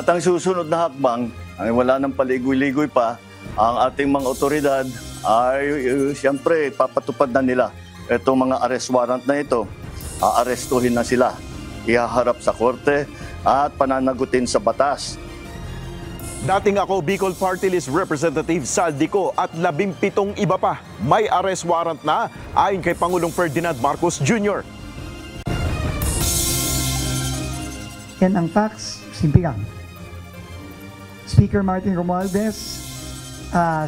At ang susunod na hakbang, ay wala nang paligoy-ligoy pa, ang ating mga otoridad ay siyempre papatupad na nila itong mga arrest warrant na ito. Aarestuhin na sila, ihaharap sa korte at pananagutin sa batas. Dating ako Bicol Party List Representative Saldico at 17 iba pa may arrest warrant na ayon kay Pangulong Ferdinand Marcos Jr. Yan ang facts, simple lang. Speaker Martin Romualdez,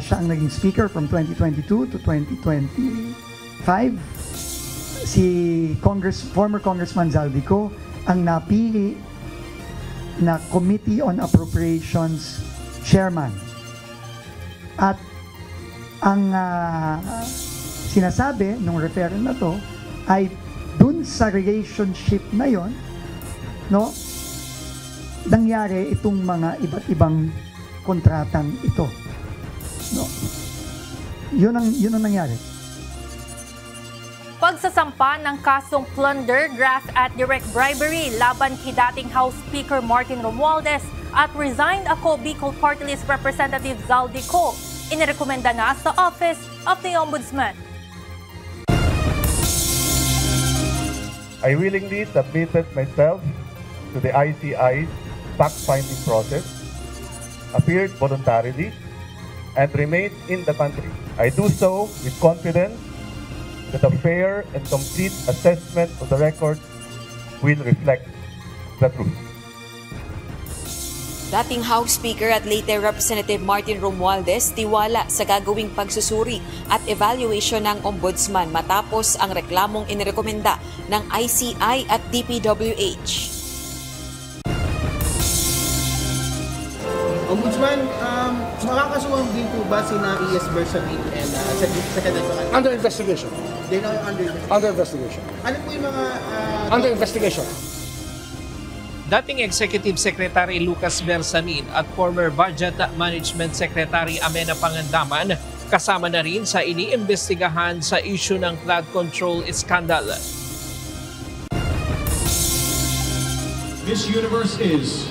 siya ang naging speaker from 2022 to 2025. Si former Congressman Zaldico ang napili na Committee on Appropriations Chairman. At ang sinasabi ng referendum na to ay dun sa relationship na yon, no, nangyari itong mga iba't ibang kontratang ito. No. Yun ang nangyari. Pagsasampa ng kasong plunder, graft at direct bribery laban kay dating House Speaker Martin Romualdez at resigned ako Bicol Party List Representative Zaldico, inirekomenda na sa Office of the Ombudsman. I willingly submitted myself to the ICI's fact-finding process, appeared voluntarily, and remained in the country. I do so with confidence that a fair and complete assessment of the record will reflect the truth. Dating House Speaker at later Representative Martin Romualdez tiwala sa gagawing pagsusuri at evaluation ng Ombudsman matapos ang reklamong inirekomenda ng ICI at DPWH. Ombudsman, makakasuhan din po ba si Ies Bersamin and sa Kadabangan? Under investigation. They know under investigation? Under investigation. Ano po yung mga... Under investigation. Dating Executive Secretary Lucas Bersamin at former Budget Management Secretary Amena Pangandaman kasama na rin sa iniimbestigahan sa issue ng flood control scandal. Miss Universe is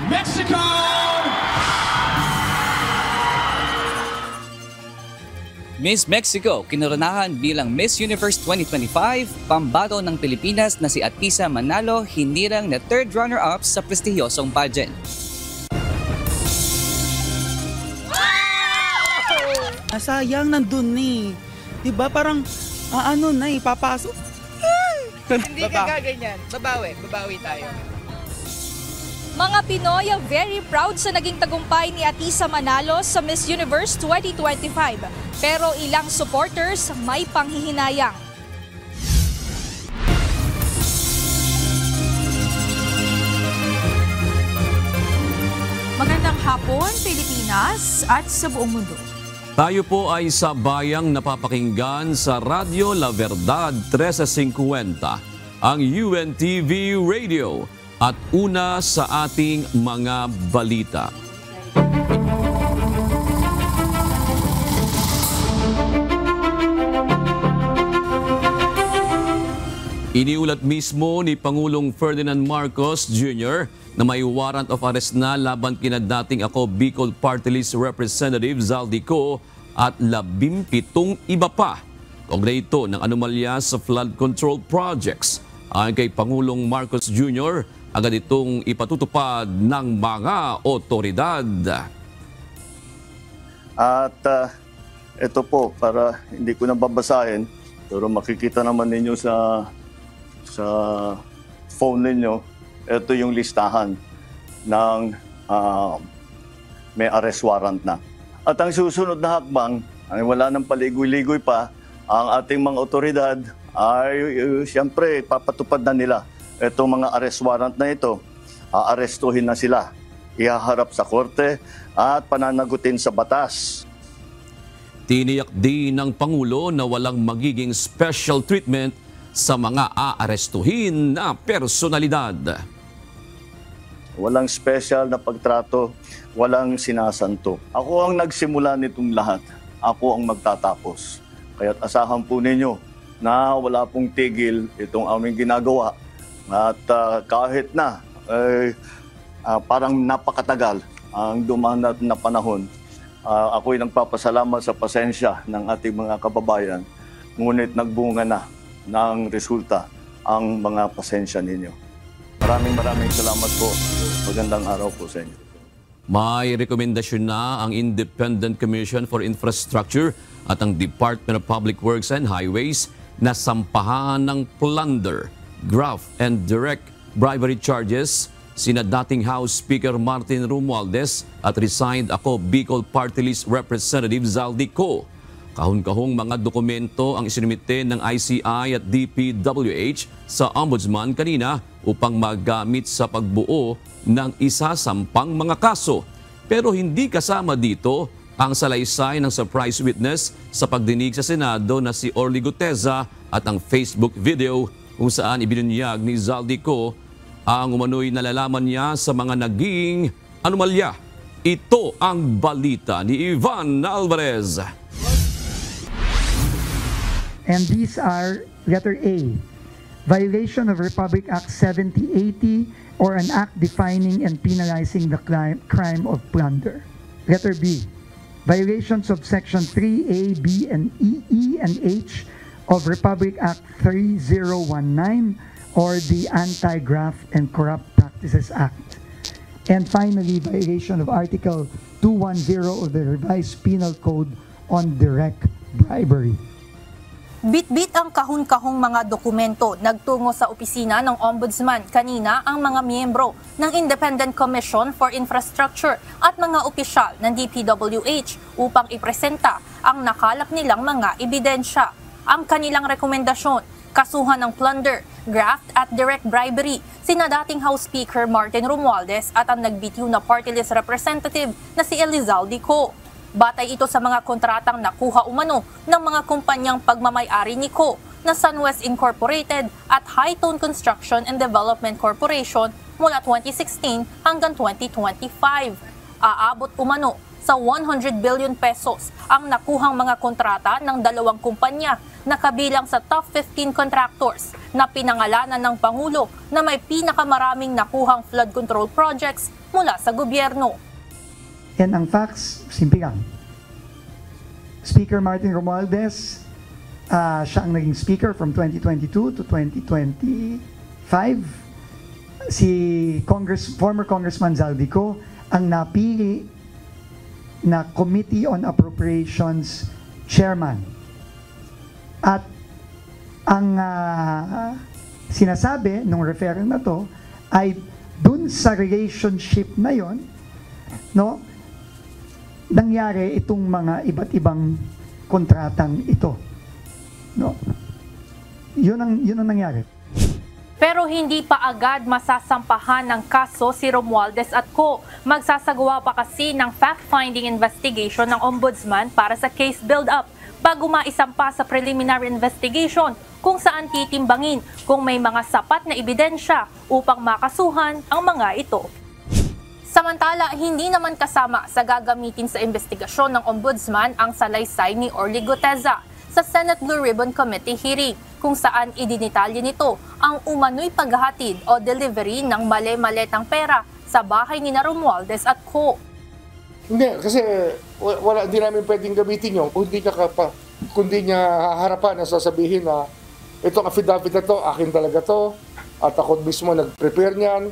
Mexico! Miss Mexico, kinoronahan bilang Miss Universe 2025, pambato ng Pilipinas na si Atisa Manalo, hindi lang na third runner-up sa prestihiyosong pageant. Sayang, nandun eh. Diba parang, papasok. Hindi ka gaganyan. Babawi tayo. Mga Pinoy ang very proud sa naging tagumpay ni Atisa Manalo sa Miss Universe 2025. Pero ilang supporters may panghihinayang. Magandang hapon, Pilipinas at sa buong mundo. Tayo po ay sa bayang napapakinggan sa Radyo La Verdad 1350, ang UNTV Radio at una sa ating mga balita. Iniulat mismo ni Pangulong Ferdinand Marcos Jr. na may warrant of arrest na laban kina dating ako Bicol Party List Representative Zaldico at 17 iba pa. Kaugnay ito ng anomalya sa flood control projects. Ayon kay Pangulong Marcos Jr., agad itong ipatutupad ng mga otoridad. At ito po, para hindi ko na babasahin, pero makikita naman ninyo sa phone ninyo, ito yung listahan ng may arrest warrant na. At ang susunod na hakbang, ay wala nang paligoy-ligoy pa, ang ating mga otoridad ay siyempre papatupad na nila itong mga arrest warrant na ito. Aarestuhin na sila, ihaharap sa korte at pananagutin sa batas. Tiniyak din ng Pangulo na walang magiging special treatment sa mga aarestuhin na personalidad. Walang special na pagtrato, walang sinasanto. Ako ang nagsimula nitong lahat. Ako ang magtatapos. Kaya't asahan po ninyo na wala pong tigil itong aming ginagawa. At kahit na parang napakatagal ang dumaan na panahon. Ako'y nagpapasalamat sa pasensya ng ating mga kababayan, ngunit nagbunga na ng resulta ang mga pasensya ninyo. Maraming salamat po. Magandang araw po sa inyo. May rekomendasyon na ang Independent Commission for Infrastructure at ang Department of Public Works and Highways na sampahan ng plunder, graft, and direct bribery charges sina dating House Speaker Martin Romualdez at resigned ako Bicol Party List Representative Zaldico. Kahon-kahong mga dokumento ang isinumite ng ICI at DPWH sa Ombudsman kanina upang magamit sa pagbuo ng isasampang mga kaso. Pero hindi kasama dito ang salaysay ng surprise witness sa pagdinig sa Senado na si Orly Guteza at ang Facebook video kung saan ibinunyag ni Zaldico ang umano'y nalalaman niya sa mga naging anomalya. Ito ang balita ni Ivan Alvarez. And these are letter A, violation of Republic Act 7080 or an act defining and penalizing the crime of plunder. Letter B, violations of Section 3A, B, and E and H of Republic Act 3019 or the Anti-Graft and Corrupt Practices Act. And finally, violation of Article 210 of the Revised Penal Code on direct bribery. Bit-bit ang kahon-kahong mga dokumento nagtungo sa opisina ng Ombudsman kanina ang mga miyembro ng Independent Commission for Infrastructure at mga opisyal ng DPWH upang ipresenta ang nakalap nilang mga ebidensya. Ang kanilang rekomendasyon, kasuhan ng plunder, graft at direct bribery sina dating House Speaker Martin Romualdez at ang nagbitiw na party list representative na si Zaldico. Batay ito sa mga kontratang nakuha umano ng mga kumpanyang pagmamay-ari ni Ko na Sunwest Incorporated at High-Tone Construction and Development Corporation mula 2016 hanggang 2025. Aabot umano sa 100 billion pesos ang nakuhang mga kontrata ng dalawang kumpanya na kabilang sa top 15 contractors na pinangalanan ng Pangulo na may pinakamaraming nakuhang flood control projects mula sa gobyerno. And ang facts, simple lang. Speaker Martin Romualdez, siya ang naging speaker from 2022 to 2025. Si former Congressman Zaldico ang napili na Committee on Appropriations Chairman. At ang sinasabi ng referral na to ay dun sa relationship na yon, no, nangyari itong mga iba't ibang kontratang ito. No? Yun ang nangyari. Pero hindi pa agad masasampahan ng kaso si Romualdez at Co. Magsasagawa pa kasi ng fact-finding investigation ng Ombudsman para sa case build-up bago maisampa sa preliminary investigation kung saan titimbangin kung may mga sapat na ebidensya upang makasuhan ang mga ito. Samantala, hindi naman kasama sa gagamitin sa investigasyon ng Ombudsman ang salaysay ni Orly Guteza sa Senate Blue Ribbon Committee hearing kung saan idinitalye nito ang umano'y paghahatid o delivery ng mali-maletang pera sa bahay ni Romualdez at Co. Hindi, kasi hindi namin pwedeng gamitin yun kung hindi niya haharapan na sasabihin na itong affidavit na to, akin talaga to, at ako mismo nag-prepare niyan.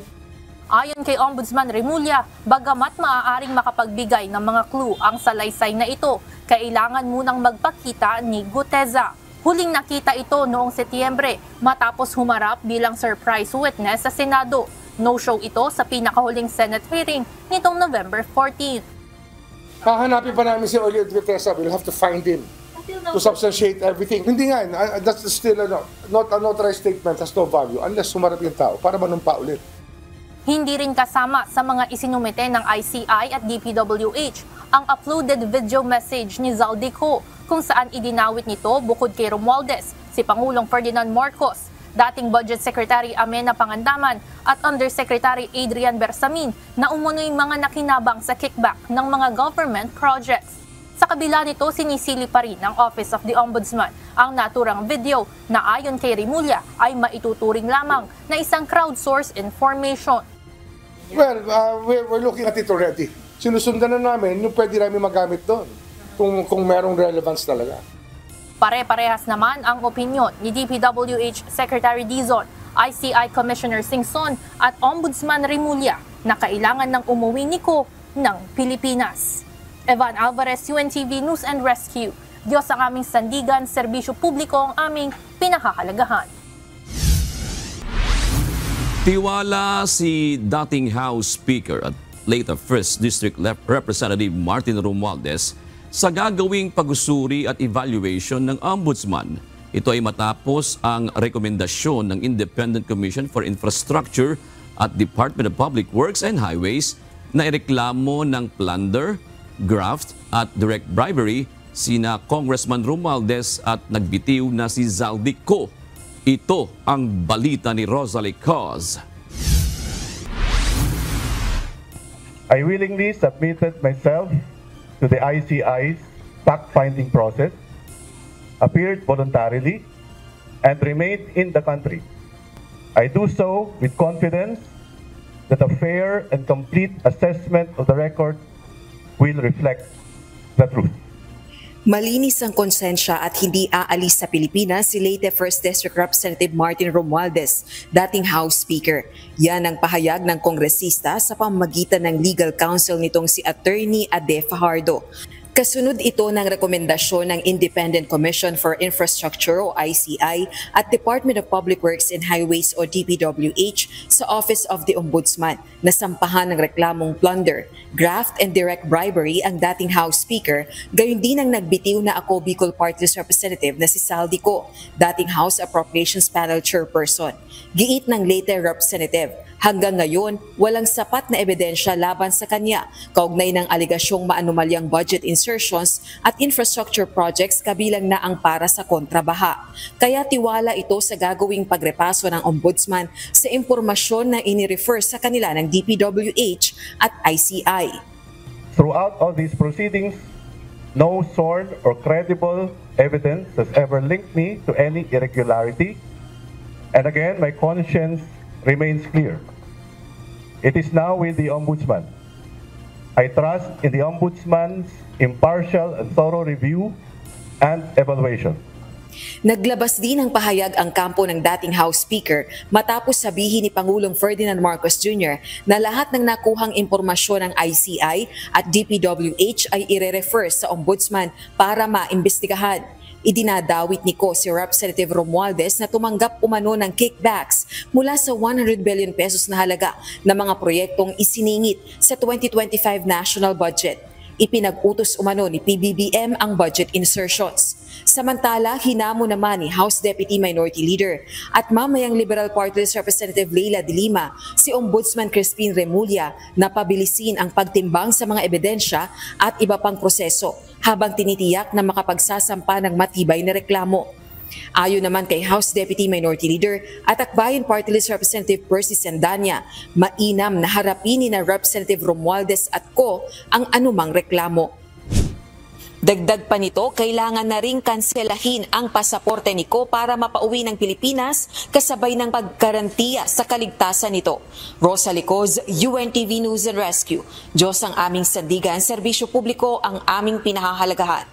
Ayon kay Ombudsman Remulla, bagamat maaaring makapagbigay ng mga clue ang salaysay na ito, kailangan munang magpakita ni Guteza. Huling nakita ito noong Setyembre matapos humarap bilang surprise witness sa Senado. No-show ito sa pinakahuling Senate hearing nitong November 14. Hahanapin pa namin si Orly Guteza. We'll have to find him to substantiate everything. Hindi nga, that's still not an authorized statement, has no value unless humarap yung tao para manumpa ulit. Hindi rin kasama sa mga isinumite ng ICI at DPWH ang uploaded video message ni Zaldico kung saan idinawit nito bukod kay Romualdez, si Pangulong Ferdinand Marcos, dating Budget Secretary Amena Pangandaman at Undersecretary Adrian Bersamin na umunoy mga nakinabang sa kickback ng mga government projects. Sa kabila nito, sinisili pa rin ng Office of the Ombudsman ang naturang video na ayon kay Remulla ay maituturing lamang na isang crowdsourced information. Well, we're looking at it already. Sinusundan na namin yung pwede namin magamit doon kung merong relevance talaga. Pare-parehas naman ang opinyon ni DPWH Secretary Dizon, ICI Commissioner Singson at Ombudsman Remulla na kailangan ng umuwi ni Ko ng Pilipinas. Evan Alvarez, UNTV News and Rescue. Diyos ang aming sandigan, serbisyo publiko ang aming pinahahalagahan. Tiwala si dating House Speaker at later 1st District Representative Martin Romualdez sa gagawing pag-usuri at evaluation ng Ombudsman. Ito ay matapos ang rekomendasyon ng Independent Commission for Infrastructure at Department of Public Works and Highways na ireklamo ng plunder, graft at direct bribery sina Congressman Romualdez at nagbitiw na si Zaldico. Ito ang balita ni Rosalie Cos. I willingly submitted myself to the ICI's fact-finding process, appeared voluntarily, and remained in the country. I do so with confidence that a fair and complete assessment of the record will reflect the truth. Malinis ang konsensya at hindi aalis sa Pilipinas si Leyte 1st District Representative Martin Romualdez, dating House Speaker. Yan ang pahayag ng kongresista sa pamamagitan ng legal counsel nitong si Attorney Ade Fajardo. Kasunod ito ng rekomendasyon ng Independent Commission for Infrastructure o ICI at Department of Public Works and Highways o DPWH sa Office of the Ombudsman na sampahan ng reklamong plunder, graft and direct bribery ang dating House Speaker, gayon din ang nagbitiw na ako Bicol Party List Representative na si Zaldico, dating House Appropriations Panel Chairperson. Giit ng Leyte Representative, hanggang ngayon, walang sapat na ebidensya laban sa kanya kaugnay ng aligasyong maanumalyang budget insertions at infrastructure projects kabilang na ang para sa kontrabaha. Kaya tiwala ito sa gagawing pagrepaso ng Ombudsman sa impormasyon na inirefer sa kanila ng DPWH at ICI. Throughout all these proceedings, no sworn or credible evidence has ever linked me to any irregularity. And again, my conscience remains clear. It is now with the Ombudsman. I trust in the Ombudsman's impartial and thorough review and evaluation. Naglabas din ng pahayag ang kampo ng dating House Speaker matapos sabihin ni Pangulong Ferdinand Marcos Jr. na lahat ng nakuhang impormasyon ng ICI at DPWH ay ire-refer sa Ombudsman para maimbestigahan. Idinadawit ni Ko si Representative Romualdez na tumanggap umano ng kickbacks mula sa 100 billion pesos na halaga ng mga proyektong isiningit sa 2025 national budget. Ipinag-utos umano ni PBBM ang budget insertions. Samantala, hinamo naman ni House Deputy Minority Leader at mamayang Liberal Party List Representative Leila de Lima si Ombudsman Crispin Remulla na pabilisin ang pagtimbang sa mga ebidensya at iba pang proseso habang tinitiyak na makapagsasampa ng matibay na reklamo. Ayon naman kay House Deputy Minority Leader at Akbayan Party List Representative Percy Sandania, mainam na harapin ni na Representative Romualdez at Ko ang anumang reklamo. Dagdag pa nito, kailangan na ring kanselahin ang pasaporte ni Ko para mapauwi ng Pilipinas kasabay ng paggarantiya sa kaligtasan nito. Rosalie Cos, UNTV News and Rescue. Diyos ang aming sandigan, serbisyo publiko ang aming pinahahalagahan.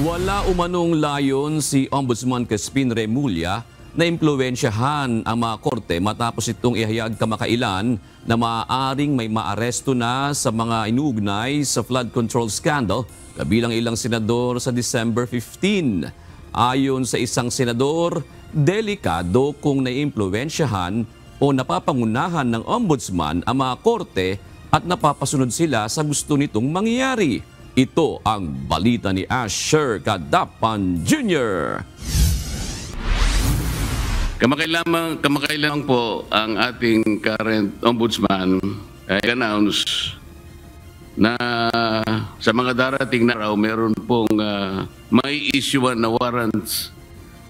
Wala umanong layon si Ombudsman Crispin Remulla na impluwensyahan ang mga korte matapos itong ihayag kamakailan na maaaring may maaresto na sa mga inuugnay sa flood control scandal kabilang ilang senador sa December 15. Ayon sa isang senador, delikado kung naiimpluwensyahan o napapangunahan ng ombudsman ang mga korte at napapasunod sila sa gusto nitong mangyari. Ito ang balita ni Asher Cadapan Jr. Kamakailan po ang ating current ombudsman ay announce na sa mga darating na araw meron pong may issuean na warrants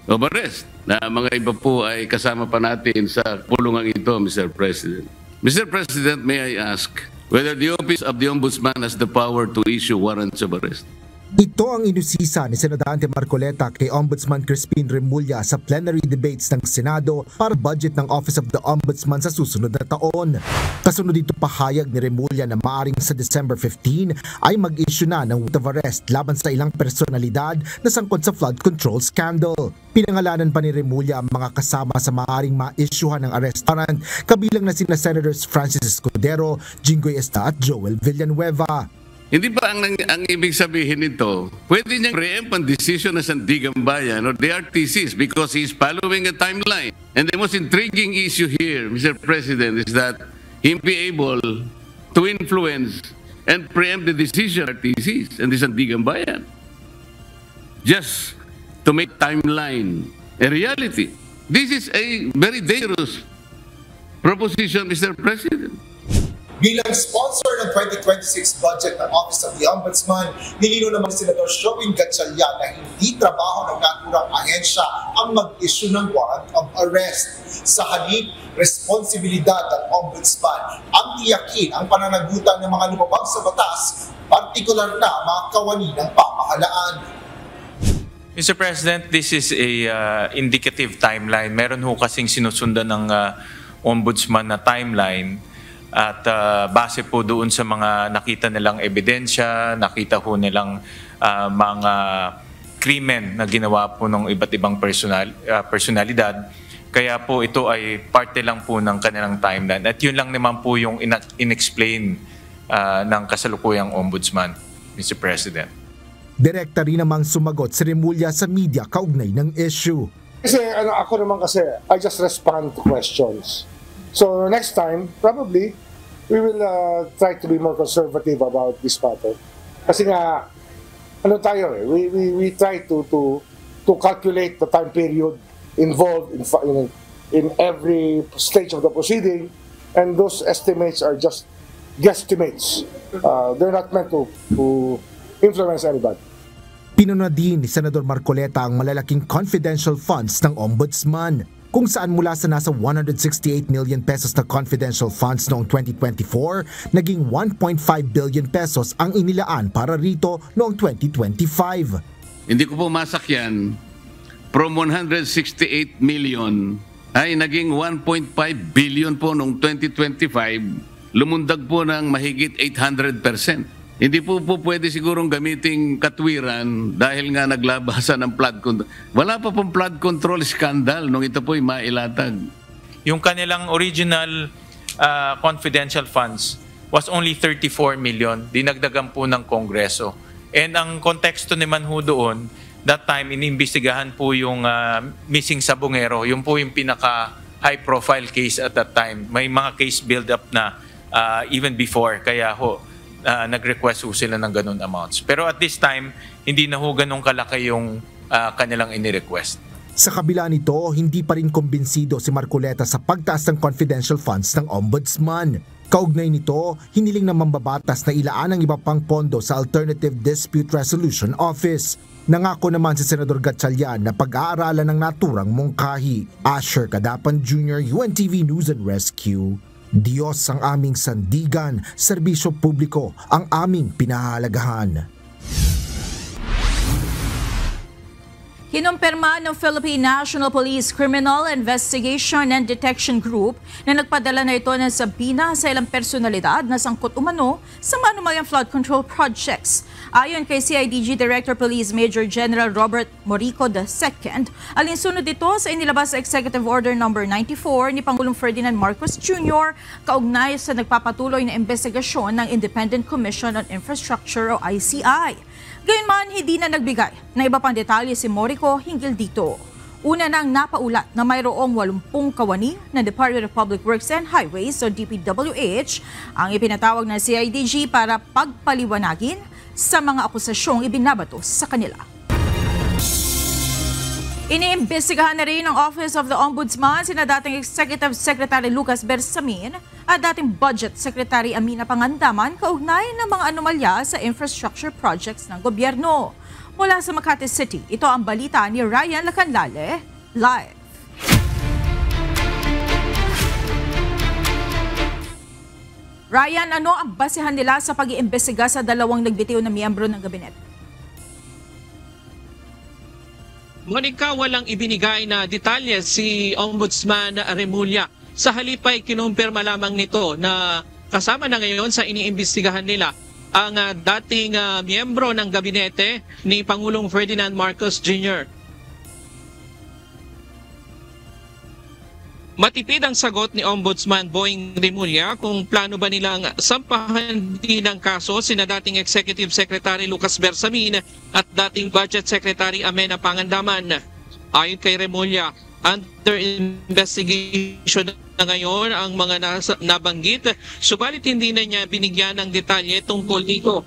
of arrest na mga iba po ay kasama pa natin sa pulungan ito, Mr. President. Mr. President, may I ask whether the Office of the Ombudsman has the power to issue warrants of arrest? Ito ang inusisa ni Senador Marcoleta kay Ombudsman Crispin Remulla sa plenary debates ng Senado para budget ng Office of the Ombudsman sa susunod na taon. Kasunod dito pahayag ni Remulla na maaring sa December 15 ay mag-issue na ng warrant of arrest laban sa ilang personalidad na sangkot sa flood control scandal. Pinangalanan pa ni Remulla ang mga kasama sa maaring ma-issuehan ng arrest warrant, kabilang na sina Senators Francis Escudero, Jinggoy Esta at Joel Villanueva. Hindi ba ang ibig sabihin nito, pwede niyang preempt ang decision ng Sandigan Bayan or the RTCs because he's following a timeline. And the most intriguing issue here, Mr. President, is that he be able to influence and preempt the decision of RTCs and the Sandigan Bayan. Just to make timeline a reality. This is a very dangerous proposition, Mr. President. Bilang sponsor ng 2026 budget ng Office of the Ombudsman, nilino naman si Senador Joaquin Gatchalian na hindi trabaho ng naturang ahensya ang mag-issue ng warrant of arrest. Sa halip, responsibilidad ng Ombudsman ang tiyakin ang pananagutan ng mga lumabag sa batas, partikular na mga kawani ng pamahalaan. Mr. President, this is a indicative timeline. Meron ho kasing sinusundan ng Ombudsman na timeline. At base po doon sa mga nakita nilang ebidensya, nakita ho nilang mga krimen na ginawa po ng iba't ibang personalidad. Kaya po ito ay parte lang po ng kanilang timeline. At yun lang naman po yung inexplain ng kasalukuyang Ombudsman, Mr. President. Direkta rin namang sumagot si Remulla sa media kaugnay ng issue. Kasi ako naman kasi, I just respond to questions. So next time, probably, we will try to be more conservative about this matter. Kasi nga, we try to calculate the time period involved in every stage of the proceeding, and those estimates are just guesstimates. They're not meant to influence anybody. Pinuna din ni Senador Marcoleta ang malalaking confidential funds ng Ombudsman, kung saan mula sa nasa 168 million pesos na confidential funds noong 2024, naging 1.5 billion pesos ang inilaan para rito noong 2025. Hindi ko po masakyan, from 168 million ay naging 1.5 billion po noong 2025, lumundag po ng mahigit 800%. Hindi po pwede sigurong gamiting katwiran dahil nga naglabasan ng flood control. Wala pa pong flood control scandal nung ito po'y mailatag. Yung kanilang original confidential funds was only 34 million. Dinagdagan po ng Kongreso. And ang konteksto naman ho doon, that time inimbestigahan po yung missing sabongero. Yung po yung pinaka high profile case at that time. May mga case build up na even before. Kaya ho, nag-request ho sila ng ganun amounts. Pero at this time, hindi na ho ganun kalaki yung kanilang ini-request. Sa kabila nito, hindi pa rin kumbinsido si Marcoleta sa pagtaas ng confidential funds ng Ombudsman. Kaugnay nito, hiniling ng mambabatas na ilaan ang iba pang pondo sa Alternative Dispute Resolution Office. Nangako naman si Senador Gatchalian na pag-aaralan ng naturang mungkahi. Asher Cadapan Jr., UNTV News and Rescue. Diyos ang aming sandigan, serbisyo publiko ang aming pinahahalagahan. Kinumpirma ng Philippine National Police Criminal Investigation and Detection Group na nagpadala na ito ng sabina sa ilang personalidad na sangkot umano sa manumayang flood control projects. Ayon kay CIDG Director Police Major General Robert Morico II, alinsunod ito sa inilabas sa Executive Order No. 94 ni Pangulong Ferdinand Marcos Jr. kaugnay sa nagpapatuloy na investigasyon ng Independent Commission on Infrastructure o ICI. Gayunman, hindi na nagbigay na iba pang detalye si Morico hinggil dito. Una nang napaulat na mayroong 80 kawani ng Department of Public Works and Highways o DPWH ang ipinatawag ng CIDG para pagpaliwanagin sa mga akusasyong ibinabato sa kanila. Iniimbestigahan na rin ng Office of the Ombudsman sina dating Executive Secretary Lucas Bersamin at dating Budget Secretary Amina Pangandaman kaugnay ng mga anomalya sa infrastructure projects ng gobyerno. Mula sa Makati City, ito ang balita ni Ryan Lacanlale, live. Ryan, ano ang basehan nila sa pag-iimbestiga sa dalawang nagbitiw na miyembro ng gabinet? Monica, walang ibinigay na detalye si Ombudsman Remulla. Sa halip ay kinumpirma lamang nito na kasama na ngayon sa iniimbestigahan nila ang dating miyembro ng gabinete ni Pangulong Ferdinand Marcos Jr. Matipid ang sagot ni Ombudsman Boying Remulla kung plano ba nilang sampahan din ng kaso sina dating Executive Secretary Lucas Bersamin at dating Budget Secretary Amena Pangandaman. Ayon kay Remulla, under investigation na ngayon ang mga nabanggit, subalit hindi na niya binigyan ng detalye tungkol dito.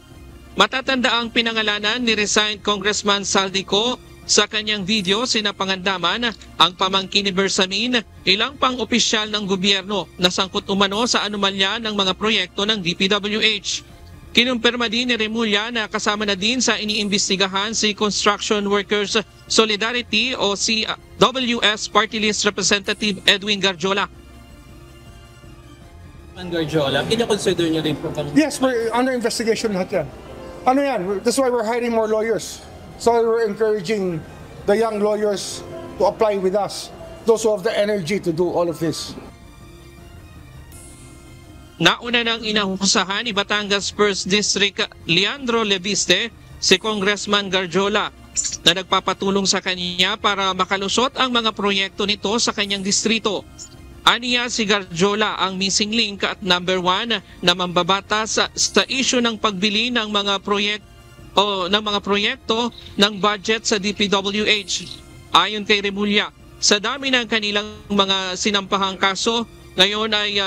Matatanda ang pinangalanan ni resigned Congressman Saldico sa kanyang video sina Pangandaman, ang pamangkin ni Bersamin, ilang pang-opisyal ng gobyerno na sangkot umano sa anomalya ng mga proyekto ng DPWH. Kinumpirma din ni Remulla na kasama na din sa iniimbestigahan si Construction Workers Solidarity o si WS Party List Representative Edwin Garjola. Garjola, kina-consider niyo rin po bang... Yes, we're under investigation lahat yan. Ano yan? That's why we're hiring more lawyers. So we're encouraging the young lawyers to apply with us. Those who have the energy to do all of this. Nauna nang inahusahan ni Batangas 1st District Leandro Leviste si Congressman Garjola na nagpapatulong sa kanya para makalusot ang mga proyekto nito sa kanyang distrito. Aniya si Garjola ang missing link at number 1 na mambabatas sa issue ng pagbili ng mga proyekto ng budget sa DPWH. Ayon kay Remulla, sa dami ng kanilang mga sinampahang kaso, ngayon ay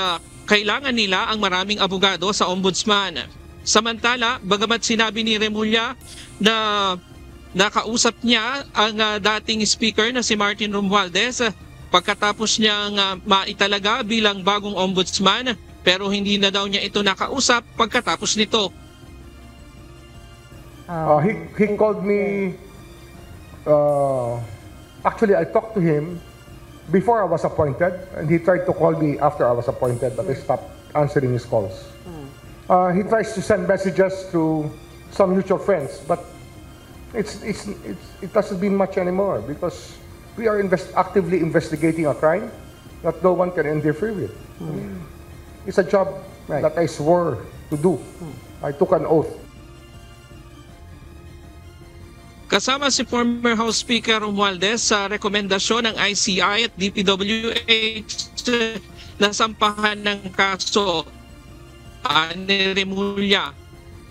kailangan nila ang maraming abogado sa ombudsman. Samantala, bagamat sinabi ni Remulla na nakausap niya ang dating speaker na si Martin Romualdez pagkatapos niyang maitalaga bilang bagong ombudsman, pero hindi na daw niya ito nakausap pagkatapos nito. He called me, actually I talked to him before I was appointed, and he tried to call me after I was appointed, but I stopped answering his calls. He tries to send messages to some mutual friends, but it doesn't mean much anymore because we are actively investigating a crime that no one can interfere with. It's a job that I swore to do. I took an oath. Kasama si former House Speaker Romualdez sa rekomendasyon ng ICI at DPWH na sampahan ng kaso. Ni Remulla,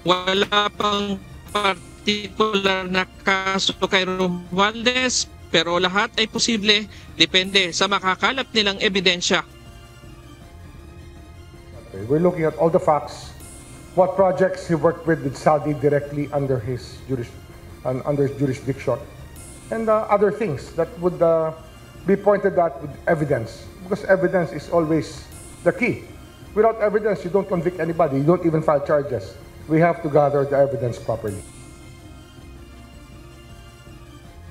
wala pang partikular na kaso kay Romualdez, pero lahat ay posible, depende sa makakalap nilang ebidensya. We're looking at all the facts, what projects he worked with Saudi directly under his jurisdiction, and other things that would be pointed out with evidence, because evidence is always the key. Without evidence, you don't convict anybody, you don't even file charges. We have to gather the evidence properly.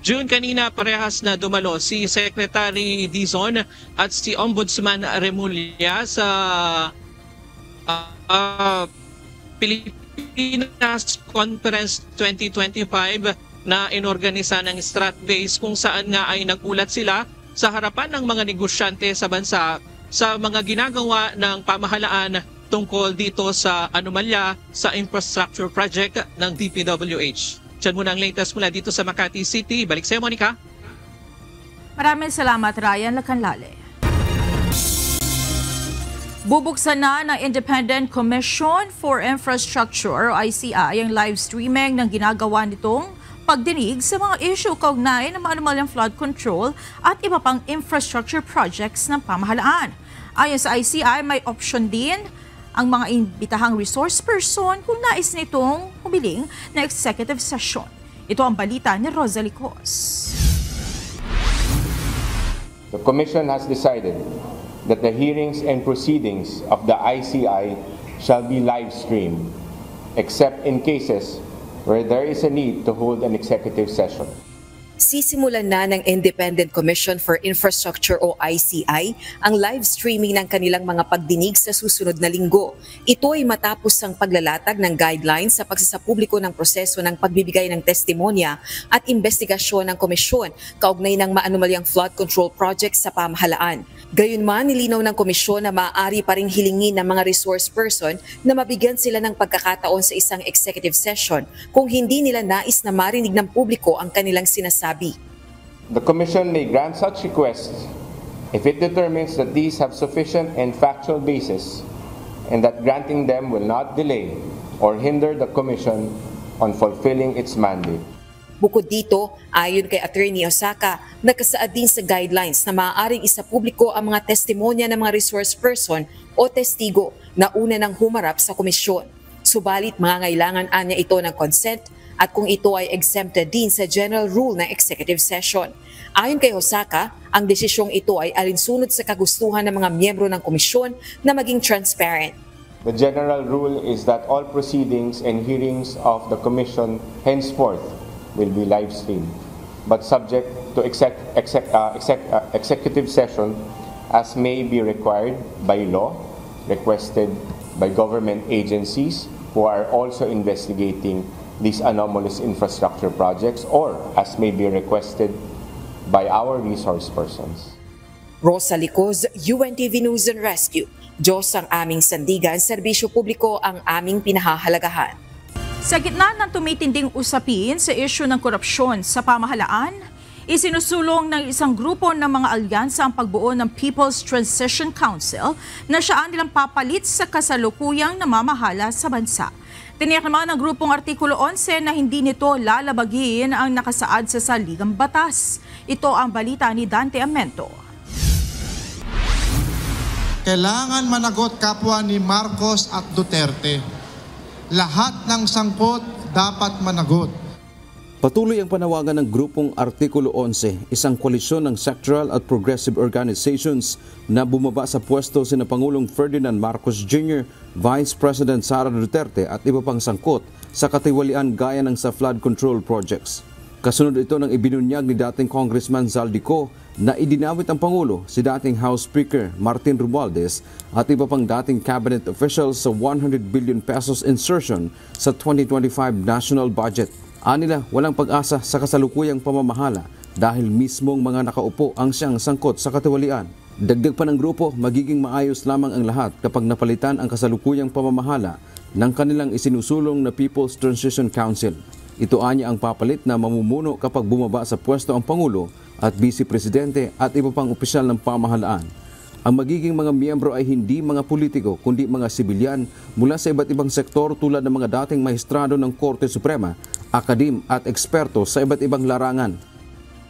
June, kanina parehas na dumalo si Secretary Dizon at si Ombudsman Remulla sa Pilipinas Conference 2025 na inorganisa ng Stratbase, kung saan nga ay nagulat sila sa harapan ng mga negosyante sa bansa sa mga ginagawa ng pamahalaan tungkol dito sa anomalya sa infrastructure project ng DPWH. Diyan muna ang latest mula dito sa Makati City. Balik sa'yo, Monica. Maraming salamat, Ryan Lacanlale. Bubuksan na ng Independent Commission for Infrastructure o ICI ang live streaming ng ginagawa nitong pagdinig sa mga issue kaugnay ng anomalyang flood control at iba pang infrastructure projects ng pamahalaan. Ayon sa ICI, may option din ang mga imbitahang resource person kung nais nitong humiling na executive session. Ito ang balita ni Rosalie Cos. The Commission has decided that the hearings and proceedings of the ICI shall be live streamed, except in cases where there is a need to hold an executive session. Sisimulan na ng Independent Commission for Infrastructure o ICI ang live streaming ng kanilang mga pagdinig sa susunod na linggo. Ito ay matapos ang paglalatag ng guidelines sa pagsasapubliko ng proseso ng pagbibigay ng testimonya at investigasyon ng komisyon kaugnay ng maanumalyang flood control projects sa pamahalaan. Gayunman, nilinaw ng komisyon na maaari pa ring hilingin ng mga resource person na mabigyan sila ng pagkakataon sa isang executive session kung hindi nila nais na marinig ng publiko ang kanilang sinasabi. The Commission may grant such requests if it determines that these have sufficient and factual basis and that granting them will not delay or hinder the Commission on fulfilling its mandate. Bukod dito, ayon kay Attorney Osaka, nakasaad din sa guidelines na maaaring isapubliko ang mga testimonya ng mga resource person o testigo na una nang humarap sa komisyon. Subalit mangangailangan anya ito ng consent at kung ito ay exempted din sa general rule ng executive session. Ayon kay Osaka, ang desisyong ito ay alinsunod sa kagustuhan ng mga miyembro ng komisyon na maging transparent. The general rule is that all proceedings and hearings of the Commission henceforth will be live streamed, but subject to executive session as may be required by law, requested by government agencies who are also investigating these anomalous infrastructure projects, or as may be requested by our resource persons. Rosa Licoz, UNTV News and Rescue. Diyos ang aming sandigan, serbisyo publiko ang aming pinahahalagahan. Sa gitna ng tumitinding usapin sa isyu ng korupsyon sa pamahalaan, isinusulong ng isang grupo ng mga alyansa ang pagbuo ng People's Transition Council na siyaan nilang papalit sa kasalukuyang namamahala sa bansa. Tiniyak naman ng grupong Artikulo 11 na hindi nito lalabagin ang nakasaad sa saligang batas. Ito ang balita ni Dante Amento. Kailangan managot kapwa ni Marcos at Duterte. Lahat ng sangkot dapat managot. Patuloy ang panawagan ng grupong Artikulo 11, isang koalisyon ng sectoral at progressive organizations na bumaba sa pwesto sina Pangulong Ferdinand Marcos Jr., Vice President Sara Duterte at iba pang sangkot sa katiwalian gaya ng sa flood control projects. Kasunod ito ng ibinunyag ni dating Congressman Zaldico na idinawit ang Pangulo, si dating House Speaker Martin Romualdez at iba pang dating cabinet officials sa 100 billion pesos insertion sa 2025 national budget. Anila, walang pag-asa sa kasalukuyang pamamahala dahil mismong mga nakaupo ang siyang sangkot sa katiwalian. Dagdag pa ng grupo, magiging maayos lamang ang lahat kapag napalitan ang kasalukuyang pamamahala ng kanilang isinusulong na People's Transition Council. Ito anya ang papalit na mamumuno kapag bumaba sa pwesto ang Pangulo at Vice Presidente at iba pang opisyal ng pamahalaan. Ang magiging mga miyembro ay hindi mga politiko kundi mga sibilyan mula sa iba't ibang sektor tulad ng mga dating maestrado ng Korte Suprema, akadim at eksperto sa iba't ibang larangan.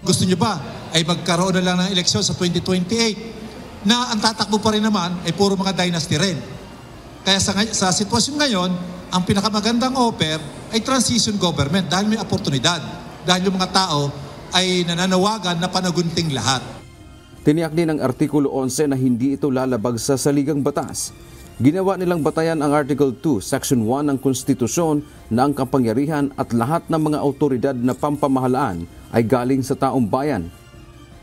Gusto niyo ba ay magkaroon na lang ng eleksyon sa 2028 na ang tatakbo pa rin naman ay puro mga dynasty rin. Kaya sa sitwasyon ngayon, ang pinakamagandang offer ay transition government dahil may oportunidad. Dahil yung mga tao ay nananawagan na panagunting lahat. Tiniyak din ng Artikulo 11 na hindi ito lalabag sa saligang batas. Ginawa nilang batayan ang Article 2, Section 1 ng Konstitusyon na ang kapangyarihan at lahat ng mga autoridad na pampamahalaan ay galing sa taong bayan.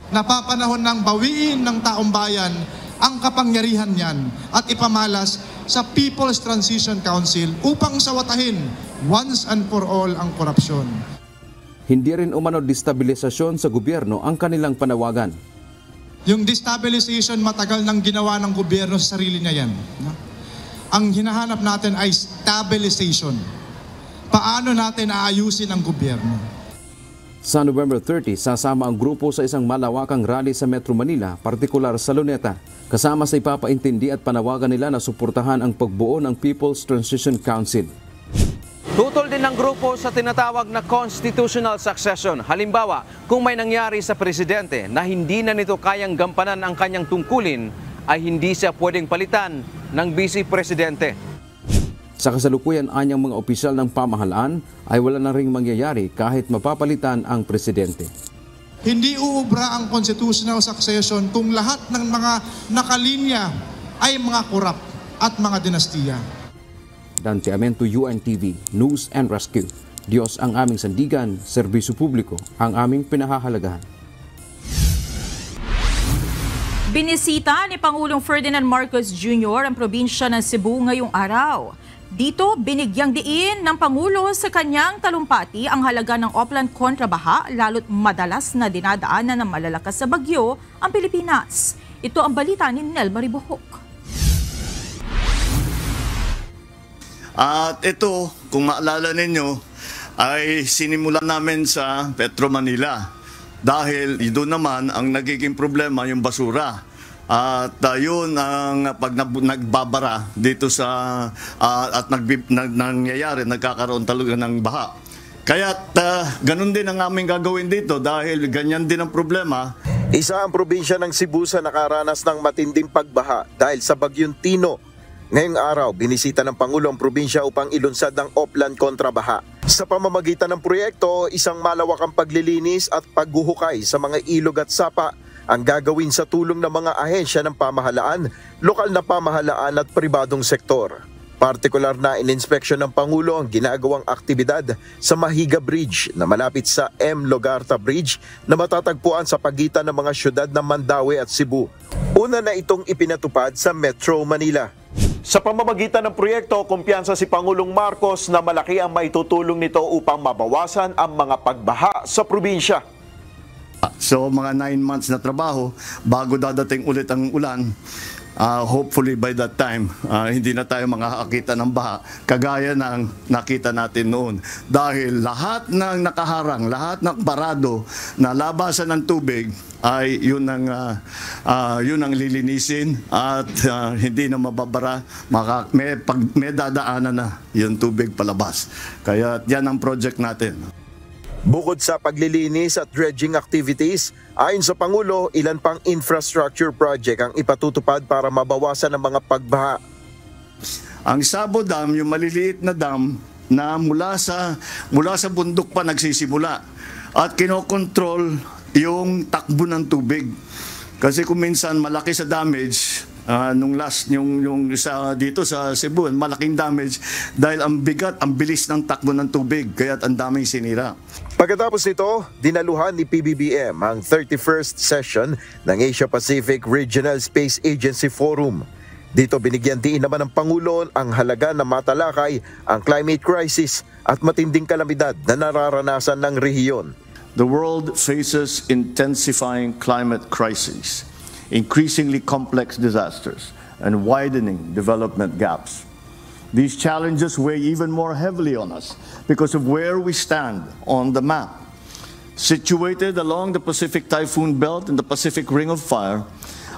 Napapanahon ng bawiin ng taong bayan ang kapangyarihan niyan at ipamalas sa People's Transition Council upang sawatahin once and for all ang korupsyon. Hindi rin umano destabilisasyon sa gobyerno ang kanilang panawagan. Yung destabilization matagal nang ginawa ng gobyerno sa sarili niya yan. Ang hinahanap natin ay stabilization. Paano natin aayusin ang gobyerno? Sa November 30, sasama ang grupo sa isang malawakang rally sa Metro Manila, partikular sa Luneta. Kasama sa ipapaintindi at panawagan nila na suportahan ang pagbuo ng People's Transition Council. Tutol din ng grupo sa tinatawag na constitutional succession. Halimbawa, kung may nangyari sa presidente na hindi na nito kayang gampanan ang kanyang tungkulin, ay hindi siya pwedeng palitan ng vice presidente. Sa kasalukuyan anyang mga opisyal ng pamahalaan ay wala na ring mangyayari kahit mapapalitan ang presidente. Hindi uubra ang constitutional succession kung lahat ng mga nakalinya ay mga korap at mga dinastiya. Dante Amento, UNTV News and Rescue. Diyos ang aming sandigan, serbisyo publiko ang aming pinahahalagahan. Binisita ni Pangulong Ferdinand Marcos Jr. ang probinsya ng Cebu ngayong araw. Dito, binigyang diin ng Pangulo sa kanyang talumpati ang halaga ng Oplan kontrabaha lalo't madalas na dinadaanan ng malalakas sa bagyo ang Pilipinas. Ito ang balita ni Nel Maribuhok. At ito, kung maalala ninyo, ay sinimulan namin sa Petro Manila. Dahil doon naman ang nagiging problema yung basura. At yun ang pag nagbabara dito sa at nangyayari, nagkakaroon talaga ng baha. Kaya ganun din ang aming gagawin dito dahil ganyan din ang problema. Isa ang probinsya ng Cebu sa nakaranas ng matinding pagbaha dahil sa bagyong Tino. Ngayong araw, binisita ng Pangulo ang probinsya upang ilunsad ang Oplan kontrabaha. Sa pamamagitan ng proyekto, isang malawakang paglilinis at paghuhukay sa mga ilog at sapa ang gagawin sa tulong ng mga ahensya ng pamahalaan, lokal na pamahalaan at pribadong sektor. Partikular na ininspeksyon ng Pangulo ang ginagawang aktibidad sa Mahiga Bridge na malapit sa M. Logarta Bridge na matatagpuan sa pagitan ng mga syudad ng Mandaue at Cebu. Una na itong ipinatupad sa Metro Manila. Sa pamamagitan ng proyekto, kumpiyansa si Pangulong Marcos na malaki ang maitutulong nito upang mabawasan ang mga pagbaha sa probinsya. So mga 9 months na trabaho bago dadating ulit ang ulan. Hopefully by that time, hindi na tayo makakakita ng baha kagaya ng nakita natin noon. Dahil lahat ng nakaharang, lahat ng barado na labasan ng tubig ay yun ang lilinisin at hindi na mababara, may dadaanan na yung tubig palabas. Kaya yan ang project natin. Bukod sa paglilinis at dredging activities, ayon sa Pangulo, ilan pang infrastructure project ang ipatutupad para mabawasan ang mga pagbaha. Ang Sabo Dam, yung maliliit na dam na mula sa bundok pa nagsisimula at kinokontrol yung takbo ng tubig. Kasi kung minsan malaki sa damage, yung dito sa Cebu, malaking damage dahil ang bilis ng takbo ng tubig, kaya ang daming sinira. Pagkatapos nito, dinaluhan ni PBBM ang 31st session ng Asia-Pacific Regional Space Agency Forum. Dito binigyan diin naman ng Pangulo ang halaga na matalakay ang climate crisis at matinding kalamidad na nararanasan ng rehiyon. The world faces intensifying climate crises, increasingly complex disasters, and widening development gaps. These challenges weigh even more heavily on us because of where we stand on the map. Situated along the Pacific Typhoon Belt and the Pacific Ring of Fire,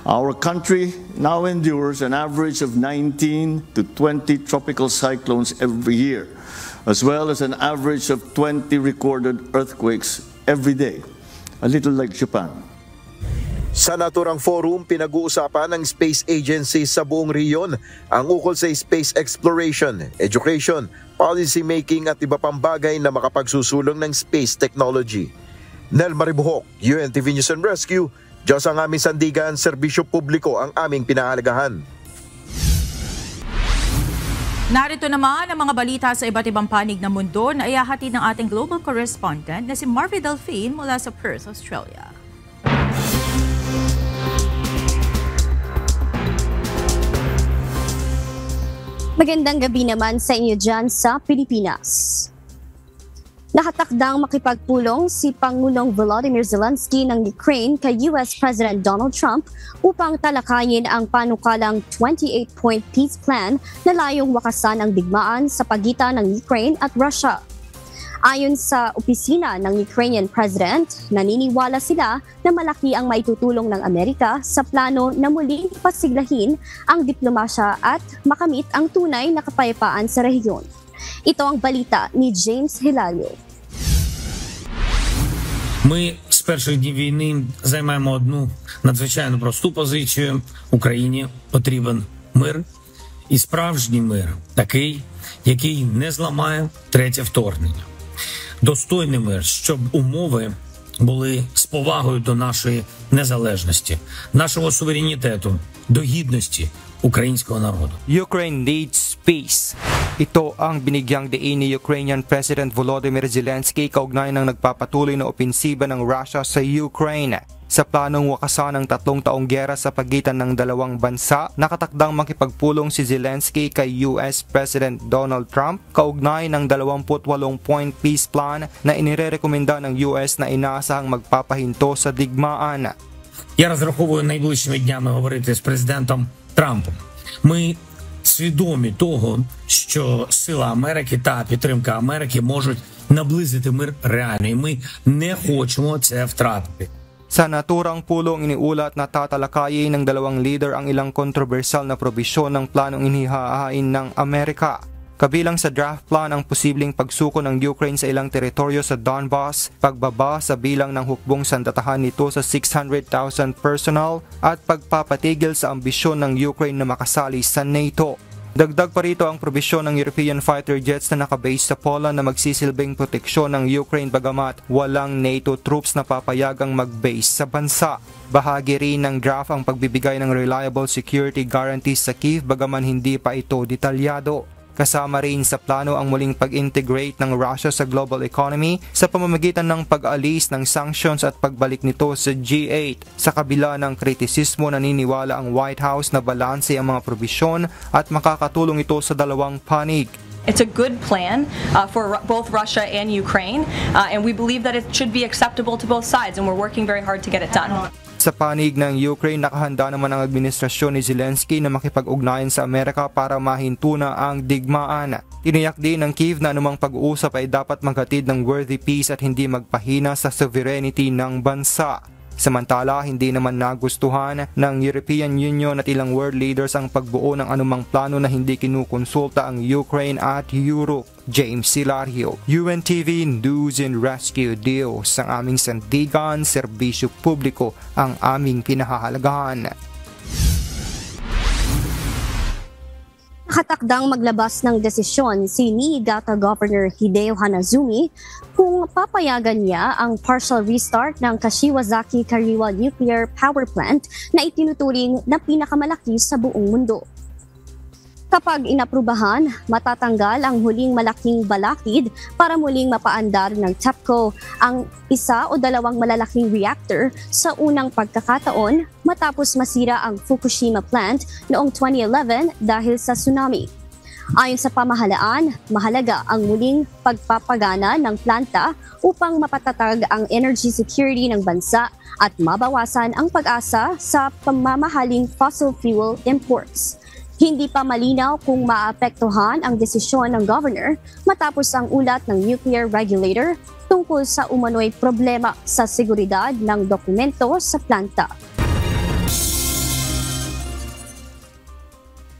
our country now endures an average of 19 to 20 tropical cyclones every year, as well as an average of 20 recorded earthquakes every day, a little like Japan. Sa naturang forum, pinag-uusapan ng space agencies sa buong rehiyon ang ukol sa space exploration, education, policy making at iba pang bagay na makapagsusulong ng space technology. Nel Maribuhok, UNTV News and Rescue, Diyos ang aming sandigan, serbisyo publiko ang aming pinahalagahan. Narito naman ang mga balita sa iba't ibang panig ng mundo na ihahatid ng ating global correspondent na si Marvy Delphine mula sa Perth, Australia. Magandang gabi naman sa inyo dyan sa Pilipinas. Nakatakdang makipagpulong si Pangulong Volodymyr Zelensky ng Ukraine kay US President Donald Trump upang talakayin ang panukalang 28-point peace plan na layong wakasan ang digmaan sa pagitan ng Ukraine at Russia. Ayon sa opisina ng Ukrainian President, naniniwala sila na malaki ang maitutulong ng Amerika sa plano na muling pasiglahin ang diplomasya at makamit ang tunay na kapayapaan sa rehiyon. Ito ang balita ni James Hilario. Ми з перших днів війни займаємо одну надзвичайно просту позицію. Україні потрібен мир і справжній мир, такий, який не зламає третє вторгнення. Достойний мир, щоб умови були з повагою до нашої незалежності, нашого суверенітету, до гідності українського народу. Ukraine needs peace. Ito ang binigyang diin ni Ukrainian President Volodymyr Zelensky kaugnay ng nagpapatuloy na opensiba ng Russia sa Ukraine. Sa planong wakasan ng 3 taong giyera sa pagitan ng dalawang bansa, nakatakdang makipagpulong si Zelensky kay US President Donald Trump kaugnay ng 28-point peace plan na inirekomenda ng US na inaasahang magpapahinto sa digmaan. Я розраховую найближчими днями говорити з президентом Трампом. Ми свідомі того, що сила Америки та підтримка Америки можуть наблизити мир реально, і ми не хочемо це втратити. Sa naturang pulong iniulat na tatalakayin ng dalawang leader ang ilang kontrobersyal na probisyon ng planong inihahain ng Amerika. Kabilang sa draft plan ang posibleng pagsuko ng Ukraine sa ilang teritoryo sa Donbas, pagbaba sa bilang ng hukbong sandatahan nito sa 600,000 personnel at pagpapatigil sa ambisyon ng Ukraine na makasali sa NATO. Dagdag pa rito ang probisyon ng European fighter jets na nakabase sa Poland na magsisilbing proteksyon ng Ukraine bagamat walang NATO troops na papayagang mag-base sa bansa. Bahagi rin ng draft ang pagbibigay ng reliable security guarantees sa Kyiv bagaman hindi pa ito detalyado. Kasama rin sa plano ang muling pag-integrate ng Russia sa global economy sa pamamagitan ng pag-alis ng sanctions at pagbalik nito sa G8. Sa kabila ng kritisismo, naniniwala ang White House na balanse ang mga probisyon at makakatulong ito sa dalawang panig. It's a good plan for both Russia and Ukraine, and we believe that it should be acceptable to both sides, and we're working very hard to get it done. Sa panig ng Ukraine, nakahanda naman ang administrasyon ni Zelensky na makipag-ugnayan sa Amerika para mahinto na ang digmaan. Tiniyak din ng Kyiv na anumang pag-uusap ay dapat maghatid ng worthy peace at hindi magpahina sa sovereignty ng bansa. Samantala, hindi naman nagustuhan ng European Union at ilang world leaders ang pagbuo ng anumang plano na hindi kinukonsulta ang Ukraine at Europe. James Silario, UNTV News and Rescue. Diyos ang aming sandigan, serbisyo publiko ang aming pinahahalagahan. Nakatakdang maglabas ng desisyon si Niigata Governor Hideo Hanazumi kung papayagan niya ang partial restart ng Kashiwazaki Kariwa Nuclear Power Plant na itinuturing na pinakamalaki sa buong mundo. Kapag inaprubahan, matatanggal ang huling malaking balakid para muling mapaandar ng TEPCO ang 1 o 2 malalaking reactor sa unang pagkakataon matapos masira ang Fukushima plant noong 2011 dahil sa tsunami. Ayon sa pamahalaan, mahalaga ang muling pagpapagana ng planta upang mapatatag ang energy security ng bansa at mabawasan ang pag-asa sa pamamahaling fossil fuel imports. Hindi pa malinaw kung maapektuhan ang desisyon ng governor matapos ang ulat ng nuclear regulator tungkol sa umano'y problema sa seguridad ng dokumento sa planta.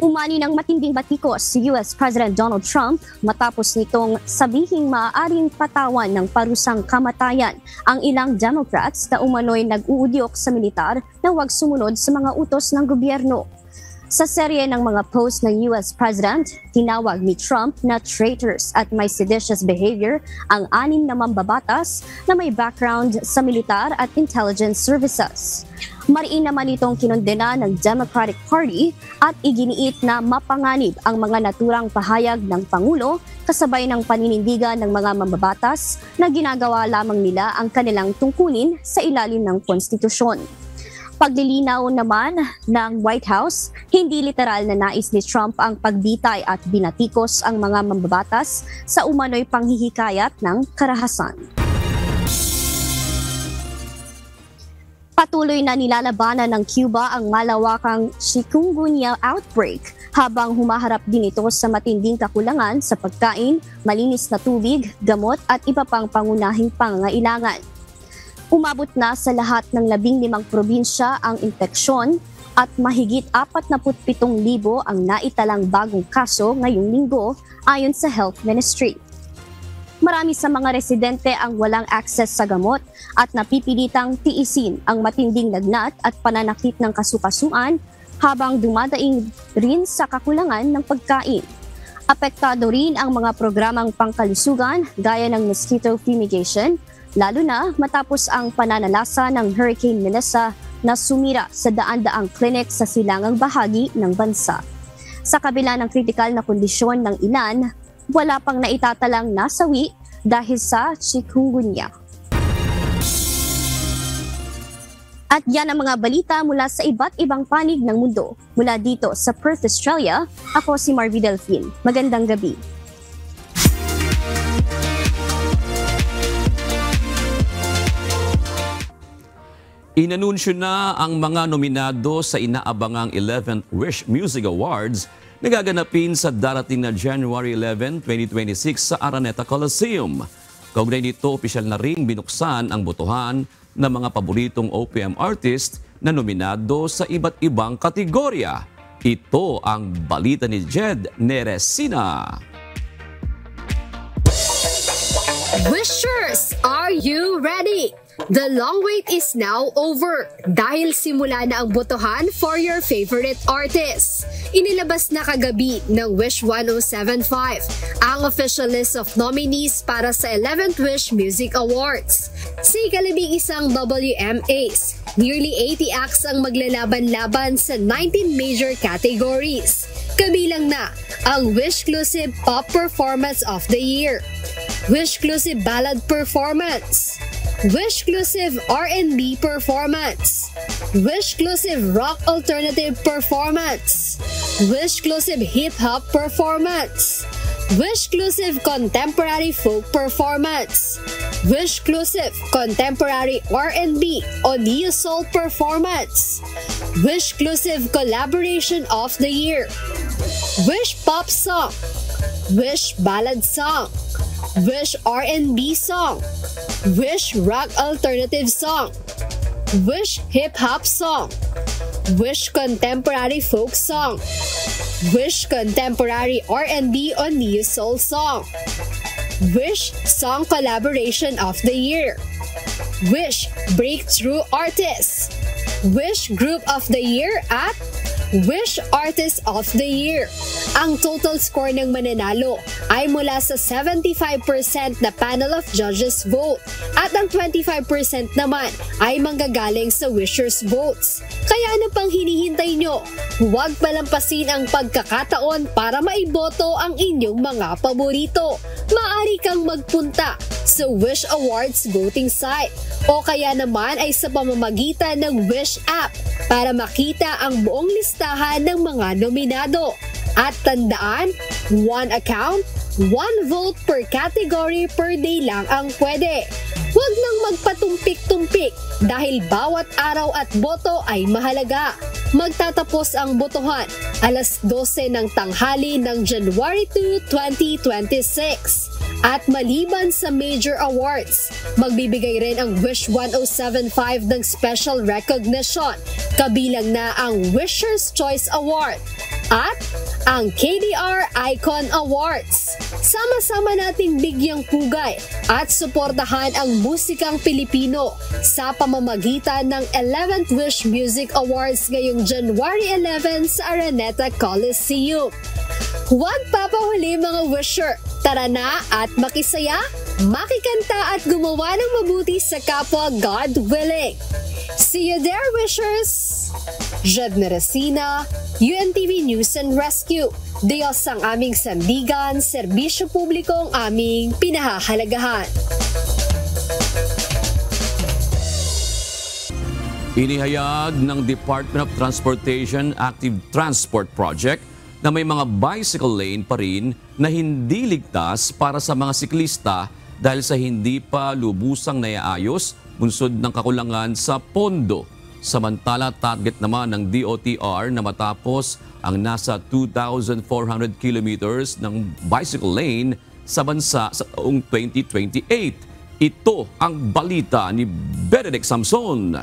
Umani ng matinding batikos si US President Donald Trump matapos nitong sabihing maaaring patawan ng parusang kamatayan ang ilang Democrats na umano'y nag-uudyok sa militar na huwag sumunod sa mga utos ng gobyerno. Sa serye ng mga post ng US President, tinawag ni Trump na traitors at may seditious behavior ang 6 na mambabatas na may background sa militar at intelligence services. Mariin naman itong kinondena ng Democratic Party at iginiit na mapanganib ang mga naturang pahayag ng Pangulo kasabay ng paninindigan ng mga mambabatas na ginagawa lamang nila ang kanilang tungkulin sa ilalim ng konstitusyon. Paglilinaw naman ng White House, hindi literal na nais ni Trump ang pagbitay at binatikos ang mga mambabatas sa umano'y panghihikayat ng karahasan. Patuloy na nilalabanan ng Cuba ang malawakang chikungunya outbreak habang humaharap din ito sa matinding kakulangan sa pagkain, malinis na tubig, gamot at iba pang pangunahing pangangailangan. Umabot na sa lahat ng 15 probinsya ang impeksyon at mahigit 47,000 ang naitalang bagong kaso ngayong linggo ayon sa Health Ministry. Marami sa mga residente ang walang access sa gamot at napipilitang tiisin ang matinding lagnat at pananakit ng kasukasuan habang dumadaing rin sa kakulangan ng pagkain. Apektado rin ang mga programang pangkalusugan gaya ng mosquito fumigation, lalo na matapos ang pananalasa ng Hurricane Melissa na sumira sa daan-daang klinik sa silangang bahagi ng bansa. Sa kabila ng kritikal na kondisyon ng ilan, wala pang naitatalang nasawi dahil sa chikungunya. At yan ang mga balita mula sa iba't ibang panig ng mundo. Mula dito sa Perth, Australia, ako si Marvi Delfin. Magandang gabi. Inanunsyo na ang mga nominado sa inaabangang 11th Wish Music Awards na gaganapin sa darating na January 11, 2026 sa Araneta Coliseum. Kaugnay nito, opisyal na ring binuksan ang botohan ng mga paboritong OPM artist na nominado sa iba't ibang kategorya. Ito ang balita ni Jed Neresina. Wishers, are you ready? The long wait is now over dahil simula na ang botohan for your favorite artists. Inilabas na kagabi ng Wish 1075 ang official list of nominees para sa 11th Wish Music Awards. Sa ika-11 WMAs, nearly 80 acts ang maglalaban-laban sa 19 major categories. Kabilang na ang Wish-clusive Pop Performance of the Year, Wish-clusive Ballad Performance, Wish-clusive R&B Performance, Wish-clusive Rock Alternative Performance, Wish-clusive Hip-Hop Performance, Wish-clusive Contemporary Folk Performance, Wish-clusive Contemporary R&B o Neo Soul Performance, Wish-clusive Collaboration of the Year, Wish Pop Song, Wish Ballad Song, Wish R&B Song, Wish Rock Alternative Song, Wish Hip Hop Song, Wish Contemporary Folk Song, Wish Contemporary R&B or Neo Soul Song, Wish Song Collaboration of the Year, Wish Breakthrough Artist, Wish Group of the Year at Wish Artist of the Year. Ang total score ng mananalo ay mula sa 75% na panel of judges vote at ang 25% naman ay manggagaling sa wishers votes. Kaya ano pang hinihintay nyo? Huwag palampasin ang pagkakataon para maiboto ang inyong mga paborito. Maaari kang magpunta sa Wish Awards voting site o kaya naman ay sa pamamagitan ng Wish app para makita ang buong listahan ng mga nominado. At tandaan, one account, one vote per category per day lang ang pwede. Huwag nang magpatumpik-tumpik dahil bawat araw at boto ay mahalaga. Magtatapos ang botohan alas 12 ng tanghali ng January 2, 2026. At maliban sa major awards, magbibigay rin ang Wish 1075 ng special recognition. Kabilang na ang Wisher's Choice Award at ang KDR Icon Awards. Sama-sama nating bigyang pugay at suportahan ang musikang Pilipino sa pamamagitan ng 11th Wish Music Awards ngayong January 11 sa Araneta Coliseum. Huwag papahuli mga wisher! Tara na at makisaya, makikanta at gumawa ng mabuti sa kapwa, God willing. See you there, wishers! Jed Neresina, UNTV News and Rescue. Diyos ang aming sandigan, serbisyo publiko ang aming pinahahalagahan. Inihayag ng Department of Transportation Active Transport Project na may mga bicycle lane pa rin na hindi ligtas para sa mga siklista dahil sa hindi pa lubusang naiayos bunsod ng kakulangan sa pondo. Samantala, target naman ng DOTR na matapos ang nasa 2,400 kilometers ng bicycle lane sa bansa sa taong 2028. Ito ang balita ni Benedict Samson.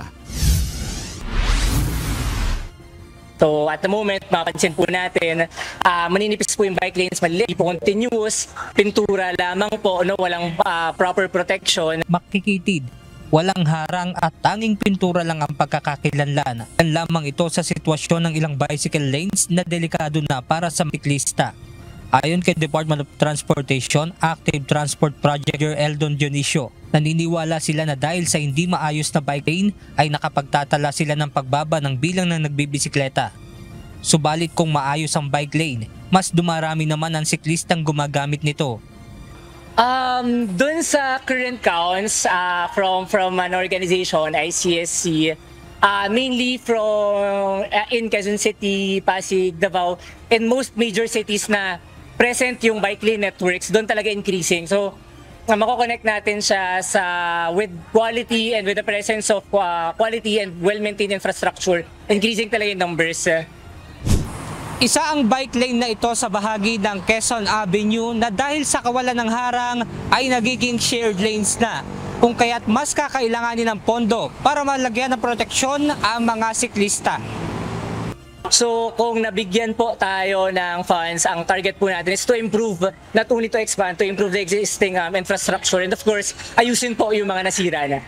So at the moment, mapansin po natin, maninipis po yung bike lanes, maliliit po continuous, pintura lamang po, walang proper protection. Makikitid, walang harang at tanging pintura lang ang pagkakakilanlan. Yan lamang ito sa sitwasyon ng ilang bicycle lanes na delikado na para sa siklista. Ayon kay Department of Transportation Active Transport Project Eldon Dionisio, naniniwala sila na dahil sa hindi maayos na bike lane ay nakapagtatala sila ng pagbaba ng bilang ng nagbibisikleta. Subalit kung maayos ang bike lane, mas dumarami naman ang siklistang gumagamit nito. Dun sa current counts from an organization, ICSC, mainly from in Quezon City, Pasig, Davao, and most major cities na present yung bike lane networks, doon talaga increasing. So, mako-connect natin siya with quality and with the presence of quality and well-maintained infrastructure, increasing talaga yung numbers. Isa ang bike lane na ito sa bahagi ng Quezon Avenue na dahil sa kawalan ng harang ay nagiging shared lanes na, kung kaya't mas kakailanganin ng pondo para malagyan ng proteksyon ang mga siklista. So kung nabigyan po tayo ng funds, ang target po natin is to improve, not only to expand, to improve the existing infrastructure, and of course, ayusin po yung mga nasira na.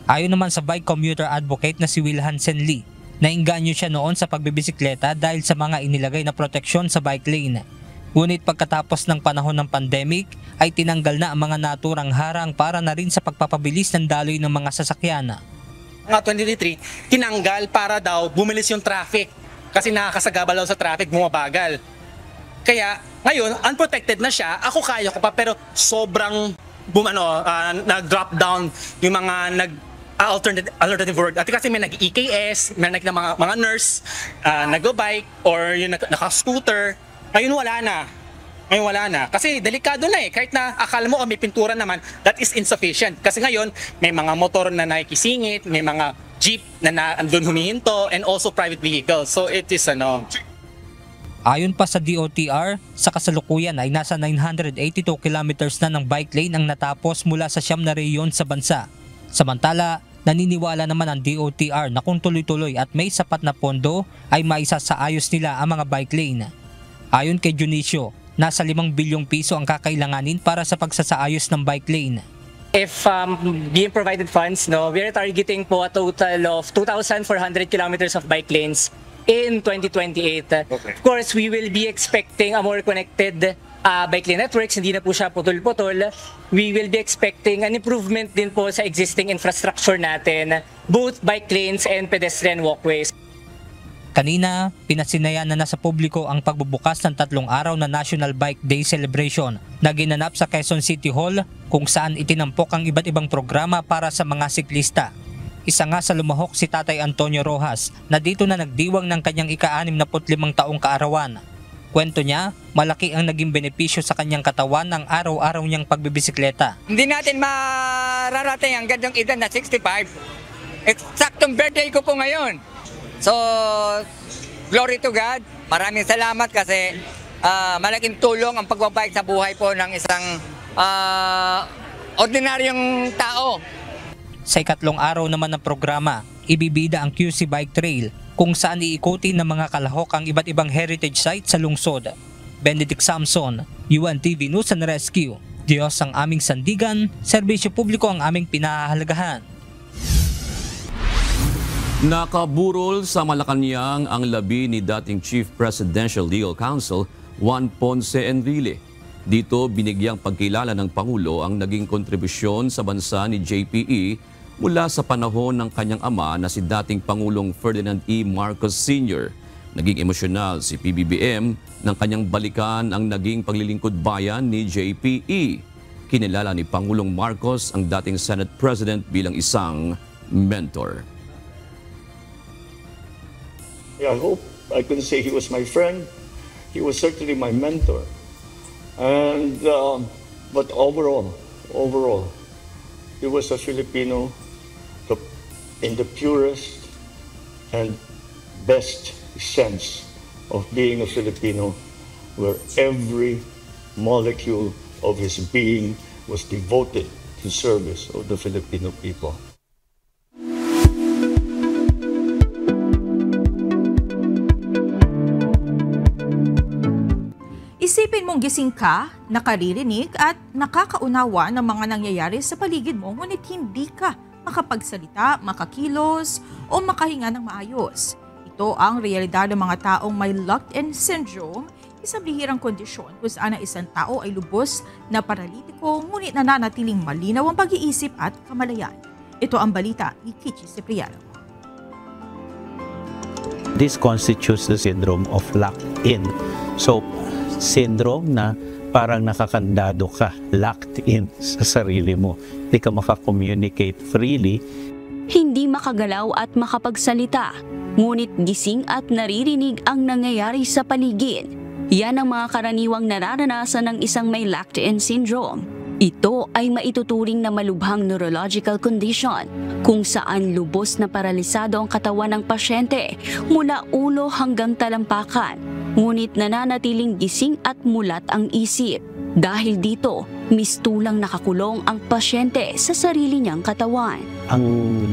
Ayon naman sa bike commuter advocate na si Will Hansen Lee, nainganyo siya noon sa pagbibisikleta dahil sa mga inilagay na proteksyon sa bike lane. Ngunit pagkatapos ng panahon ng pandemic ay tinanggal na ang mga naturang harang para na rin sa pagpapabilis ng daloy ng mga sasakyan. Nga 2023, tinanggal para daw bumilis yung traffic kasi nakakasagabal daw sa traffic, bumabagal. Kaya ngayon, unprotected na siya, ako kaya ko pa pero sobrang nag-drop down yung mga alternative word. At kasi may nag-EKS, may mga nurse, nag-bike, or yung naka-scooter. Ngayon wala na. Kasi delikado na eh. Kahit na akala mo may pintura naman, that is insufficient. Kasi ngayon, may mga motor na nakikisingit, may mga jeep na andun humihinto, and also private vehicles. So it is Ayon pa sa DOTR, sa kasalukuyan ay nasa 982 kilometers na ng bike lane ang natapos mula sa 9 na rehiyon sa bansa. Samantala, naniniwala naman ang DOTR na kung tuloy-tuloy at may sapat na pondo ay maisasaayos nila ang mga bike lane. Ayon kay Junicio, nasa 5 bilyong piso ang kakailanganin para sa pagsasaayos ng bike lane. If being provided funds, we are targeting po a total of 2,400 kilometers of bike lanes in 2028. Okay. Of course, we will be expecting a more connected bike lane networks, hindi na po siya putol-putol. We will be expecting an improvement din po sa existing infrastructure natin, both bike lanes and pedestrian walkways. Kanina, pinasinayan na sa publiko ang pagbubukas ng 3 araw na National Bike Day Celebration na ginanap sa Quezon City Hall kung saan itinampok ang iba't ibang programa para sa mga siklista. Isa nga sa lumahok si Tatay Antonio Rojas na dito na nagdiwang ng kanyang ika-65 taong kaarawan. Kwento niya, malaki ang naging benepisyo sa kanyang katawan ng araw-araw niyang pagbibisikleta. Hindi natin mararating ang gandang edad na 65. Eksaktong birthday ko po ngayon. So, glory to God. Maraming salamat kasi malaking tulong ang pagbabike sa buhay po ng isang ordinaryong tao. Sa ikatlong araw naman ng programa, ibibida ang QC Bike Trail kung saan iikutin ng mga kalahok ang iba't ibang heritage site sa lungsod. Benedict Samson, UNTV News and Rescue. Diyos ang aming sandigan, serbisyo publiko ang aming pinahahalagahan. Nakaburol sa Malacanang ang labi ni dating Chief Presidential Legal Counsel Juan Ponce Enrile. Dito binigyang pagkilala ng Pangulo ang naging kontribusyon sa bansa ni JPE mula sa panahon ng kanyang ama na si dating Pangulong Ferdinand E. Marcos Sr. Naging emosyonal si PBBM nang kanyang balikan ang naging paglilingkod bayan ni JPE. Kinilala ni Pangulong Marcos ang dating Senate President bilang isang mentor. I hope I can say he was my friend. He was certainly my mentor. And but overall, he was a Filipino in the purest and best sense of being a Filipino, where every molecule of his being was devoted to service of the Filipino people. Isipin mong gising ka, nakaririnig at nakakaunawa ng mga nangyayari sa paligid mo, ngunit hindi ka makapagsalita, makakilos o makahinga ng maayos. Ito ang realidad ng mga taong may locked-in syndrome, isang bihirang kondisyon kung saan ang isang tao ay lubos na paralitiko ngunit nananatiling malinaw ang pag-iisip at kamalayan. Ito ang balita ni Kichi Cipriano. This constitutes the syndrome of locked-in. So, syndrome na parang nakakandado ka, locked in sa sarili mo. Hindi ka maka-communicate freely. Hindi makagalaw at makapagsalita, ngunit gising at naririnig ang nangyayari sa paligid. Yan ang mga karaniwang nararanasan ng isang may locked-in syndrome. Ito ay maituturing na malubhang neurological condition kung saan lubos na paralisado ang katawan ng pasyente mula ulo hanggang talampakan, ngunit nananatiling gising at mulat ang isip. Dahil dito, mistulang nakakulong ang pasyente sa sarili niyang katawan. Ang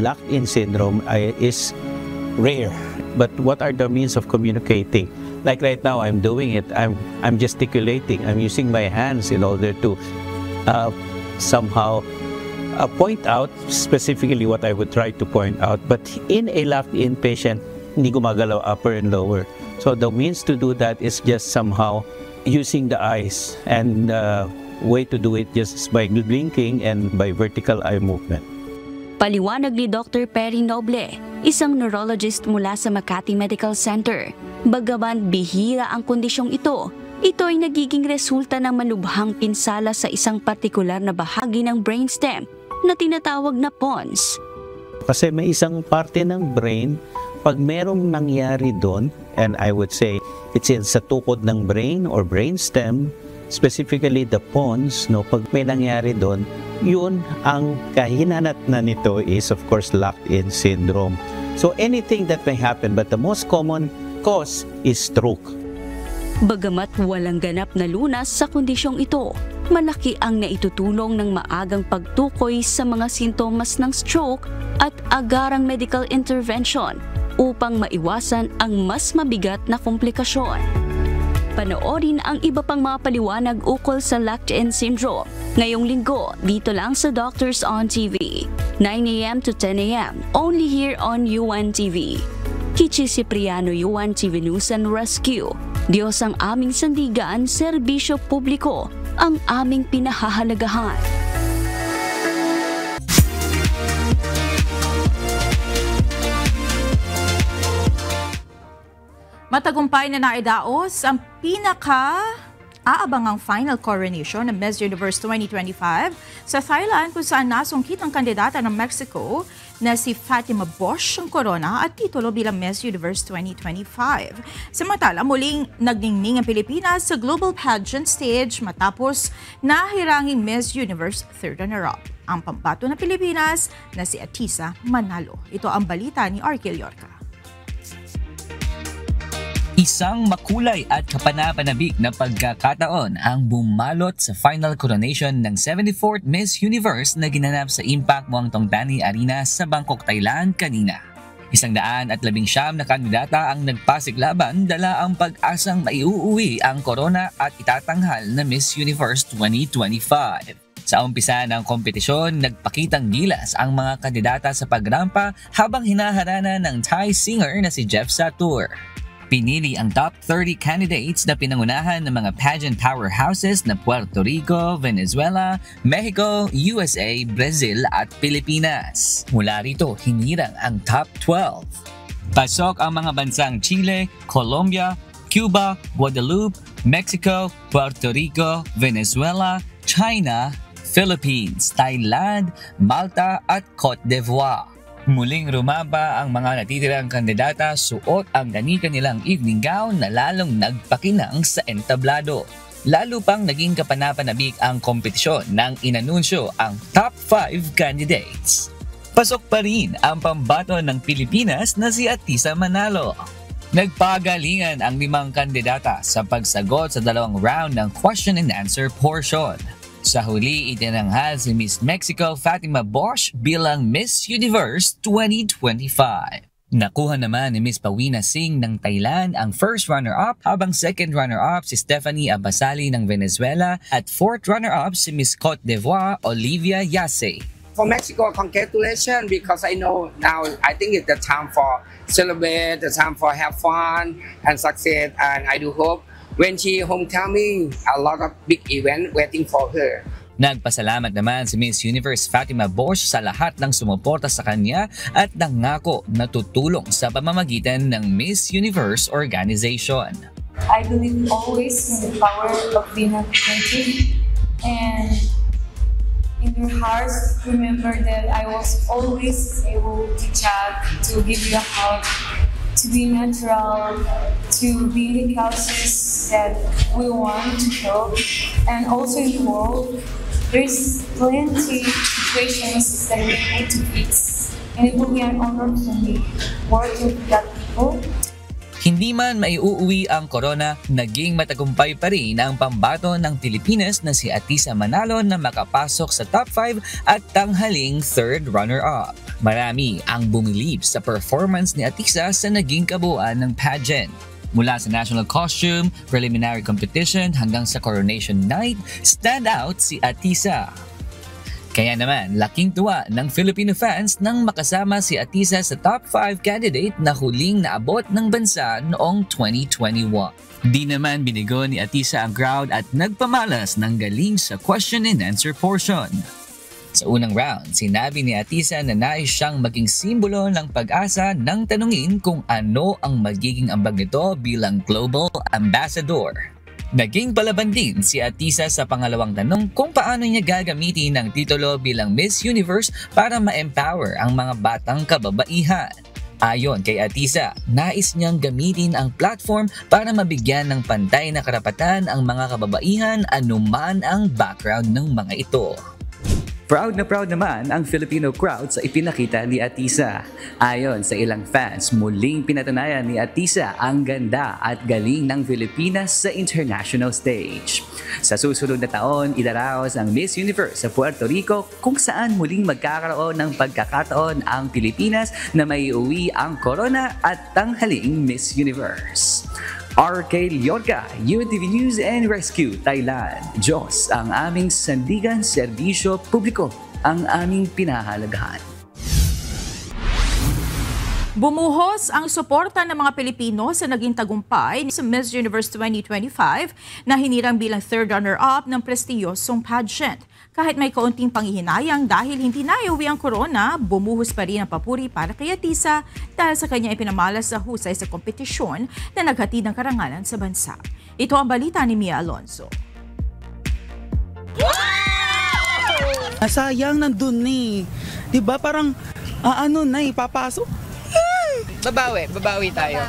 locked-in syndrome is rare. But what are the means of communicating? Like right now, I'm doing it. I'm gesticulating. I'm using my hands in order to somehow point out specifically what I would try to point out. But in a locked-in patient, hindi gumagalaw upper and lower. So the means to do that is just somehow using the eyes, and the way to do it just by blinking and by vertical eye movement. Paliwanag ni Dr. Perry Noble, isang neurologist mula sa Makati Medical Center. Bagaman bihira ang kondisyong ito ay nagiging resulta ng malubhang pinsala sa isang partikular na bahagi ng brainstem na tinatawag na pons. Kasi may isang parte ng brain, pag merong nangyari doon, and I would say it's sa tukod ng brain or brainstem, specifically the pons, no, pag may nangyari doon, yun ang kahinanat na nito is of course locked-in syndrome. So anything that may happen, but the most common cause is stroke. Bagamat walang ganap na lunas sa kondisyong ito, malaki ang naitutulong ng maagang pagtukoy sa mga sintomas ng stroke at agarang medical intervention upang maiwasan ang mas mabigat na komplikasyon. Panoorin ang iba pang mga paliwanag ukol sa locked-in syndrome ngayong linggo dito lang sa Doctors on TV, 9 a.m. to 10 a.m. only here on UNTV. Kichi Cipriano, UNTV News and Rescue. Diyos ang aming sandigan, serbisyo publiko ang aming pinahahalagahan. Matagumpay na naidaos ang pinaka-aabangang final coronation ng Miss Universe 2025 sa Thailand, kung saan nasungkit ang kandidata ng Mexico na si Fatima Bosch ang korona at titulo bilang Miss Universe 2025. Samantala, muling nagningning ang Pilipinas sa global pageant stage matapos nahiranging Miss Universe third runner-up, ang pambato ng Pilipinas na si Atisa Manalo. Ito ang balita ni Arkel Yorca. Isang makulay at kapanapanabik na pagkakataon ang bumalot sa final coronation ng 74th Miss Universe na ginanap sa Impact Muang Thong Thani Arena sa Bangkok, Thailand kanina. 119 na kandidata ang nagpasiglaban, dala ang pag-asang maiuuwi ang korona at itatanghal na Miss Universe 2025. Sa umpisa ng kompetisyon, nagpakitang gilas ang mga kandidata sa pagrampa habang hinaharana ng Thai singer na si Jeff Satur. Pinili ang top 30 candidates na pinangunahan ng mga pageant powerhouses na Puerto Rico, Venezuela, Mexico, USA, Brazil at Pilipinas. Mula rito, hinirang ang top 12. Pasok ang mga bansang Chile, Colombia, Cuba, Guadeloupe, Mexico, Puerto Rico, Venezuela, China, Philippines, Thailand, Malta at Cote d'Ivoire. Muling rumaba ang mga natitirang kandidata, suot ang kani-kanilang evening gown na lalong nagpakinang sa entablado. Lalo pang naging kapanapanabik ang kompetisyon nang inanunsyo ang top 5 candidates. Pasok pa rin ang pambato ng Pilipinas na si Atisa Manalo. Nagpagalingan ang 5 kandidata sa pagsagot sa 2 round ng question and answer portion. Sa huli, itinanghal si Miss Mexico Fatima Bosch bilang Miss Universe 2025. Nakuha naman ni Miss Pawina Singh ng Thailand ang first runner-up, habang second runner-up si Stephanie Abasali ng Venezuela at fourth runner-up si Miss Cote d'Ivoire Olivia Yase. For Mexico, congratulations, because I know now I think it's the time for celebrate, the time for have fun and succeed, and I do hope when she homecoming, a lot of big event waiting for her. Nagpasalamat naman si Miss Universe Fatima Bosch sa lahat ng sumuporta sa kanya at nangako na tutulong sa pamamagitan ng Miss Universe Organization. I believe always in the power of being authentic, and in your hearts remember that I was always able to chat, to give you a hug, to be natural, to be the causes that we want to help, and also in the world there's plenty situations that we need to fix, and it will be an honor to me working with that people. Hindi man maiuuwi ang corona, naging matagumpay pa rin ang pambato ng Pilipinas na si Atisa Manalo na makapasok sa top 5 at tanghaling third runner-up. Marami ang bumilib sa performance ni Atisa sa naging kabuuan ng pageant. Mula sa national costume, preliminary competition hanggang sa coronation night, stand out si Atisa. Kaya naman, laking tuwa ng Filipino fans nang makasama si Atisa sa top 5 candidate na huling naabot ng bansa noong 2021. Di naman binigo ni Atisa ang crowd at nagpamalas ng galing sa question and answer portion. Sa unang round, sinabi ni Atisa na nais siyang maging simbolo ng pag-asa nang tanungin kung ano ang magiging ambag nito bilang Global Ambassador. Naging palaban din si Atisa sa pangalawang tanong kung paano niya gagamitin ang titulo bilang Miss Universe para ma-empower ang mga batang kababaihan. Ayon kay Atisa, nais niyang gamitin ang platform para mabigyan ng pantay na karapatan ang mga kababaihan anuman ang background ng mga ito. Proud naman ang Filipino crowd sa ipinakita ni Atisa. Ayon sa ilang fans, muling pinatunayan ni Atisa ang ganda at galing ng Pilipinas sa international stage. Sa susunod na taon, idaraos ang Miss Universe sa Puerto Rico kung saan muling magkakaroon ng pagkakataon ang Pilipinas na maiuwi ang corona at tanghaling Miss Universe. RK Liorca, UNTV News and Rescue, Thailand. Diyos ang aming sandigan, serbisyo publiko ang aming pinahalagahan. Bumuhos ang suporta ng mga Pilipino sa naging tagumpay sa Miss Universe 2025 na hinirang bilang third runner-up ng prestiyosong pageant. Kahit may kaunting panghihinayang dahil hindi naiuwi ang corona, bumuhos pa rin ang papuri para kay Atisa dahil sa kanya ipinamalas sa husay sa kompetisyon na naghatid ng karangalan sa bansa. Ito ang balita ni Mia Alonso. Sayang nandun eh. Diba parang papasok. Babawi tayo.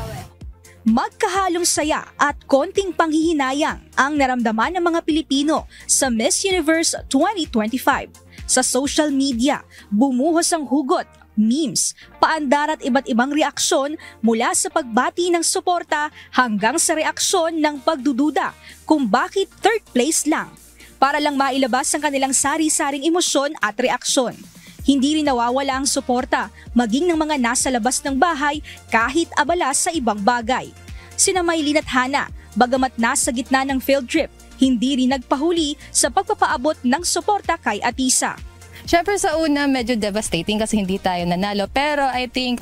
Magkahalong saya at konting panghihinayang ang naramdaman ng mga Pilipino sa Miss Universe 2025. Sa social media, bumuhos ang hugot, memes, paandar at iba't ibang reaksyon mula sa pagbati ng suporta hanggang sa reaksyon ng pagdududa kung bakit third place lang. Para lang mailabas ang kanilang sari-saring emosyon at reaksyon. Hindi rin nawawala ang suporta, maging ng mga nasa labas ng bahay kahit abala sa ibang bagay. Sina Maylin at Hana, bagamat nasa gitna ng field trip, hindi rin nagpahuli sa pagpapaabot ng suporta kay Atisa. Siyempre sa una medyo devastating kasi hindi tayo nanalo, pero I think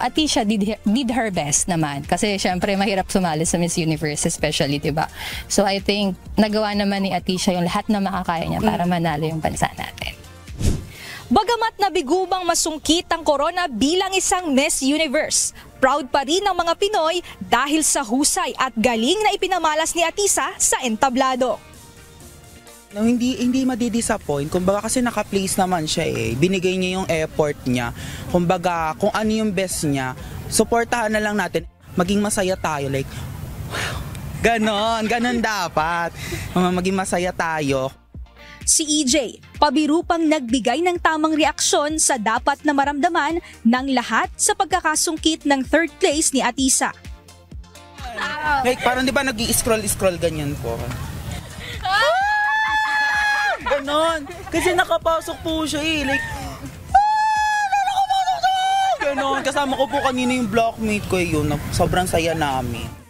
Atisa did her best naman kasi siyempre mahirap sumali sa Miss Universe especially, diba? So I think nagawa naman ni Atisa yung lahat na makakaya niya para manalo yung bansa natin. Bagamat nabigubang masungkit ang corona bilang isang Miss Universe, proud pa rin ang mga Pinoy dahil sa husay at galing na ipinamalas ni Atisa sa entablado. No, hindi madi-disappoint. Kumbaga kasi naka-place naman siya eh. Binigay niya yung effort niya. Kumbaga kung ano yung best niya, suportahan na lang natin. Maging masaya tayo. Like, wow. Ganon dapat. Maging masaya tayo. Si EJ, pabiru pang nagbigay ng tamang reaksyon sa dapat na maramdaman ng lahat sa pagkakasungkit ng third place ni Atisa. Like parang di ba nag-i-scroll ganyan po. Ganon. Kasi nakapasok po siya eh. Like, ganon. Kasama ko po kanina yung blockmate ko yun. Sobrang saya namin.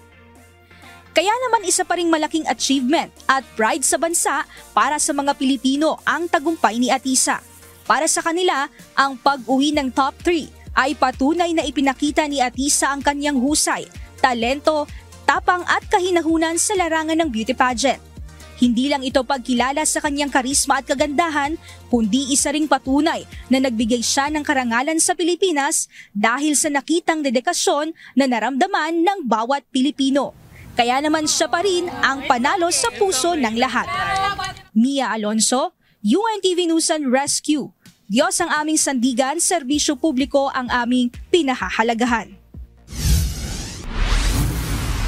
Kaya naman isa pa ring malaking achievement at pride sa bansa para sa mga Pilipino ang tagumpay ni Atisa. Para sa kanila, ang pag-uwi ng top 3 ay patunay na ipinakita ni Atisa ang kanyang husay, talento, tapang at kahinahunan sa larangan ng beauty pageant. Hindi lang ito pagkilala sa kanyang karisma at kagandahan, kundi isa ring patunay na nagbigay siya ng karangalan sa Pilipinas dahil sa nakitang dedikasyon na naramdaman ng bawat Pilipino. Kaya naman siya pa rin ang panalo sa puso ng lahat. Mia Alonso, UNTV News and Rescue. Diyos ang aming sandigan, serbisyo publiko ang aming pinahahalagahan.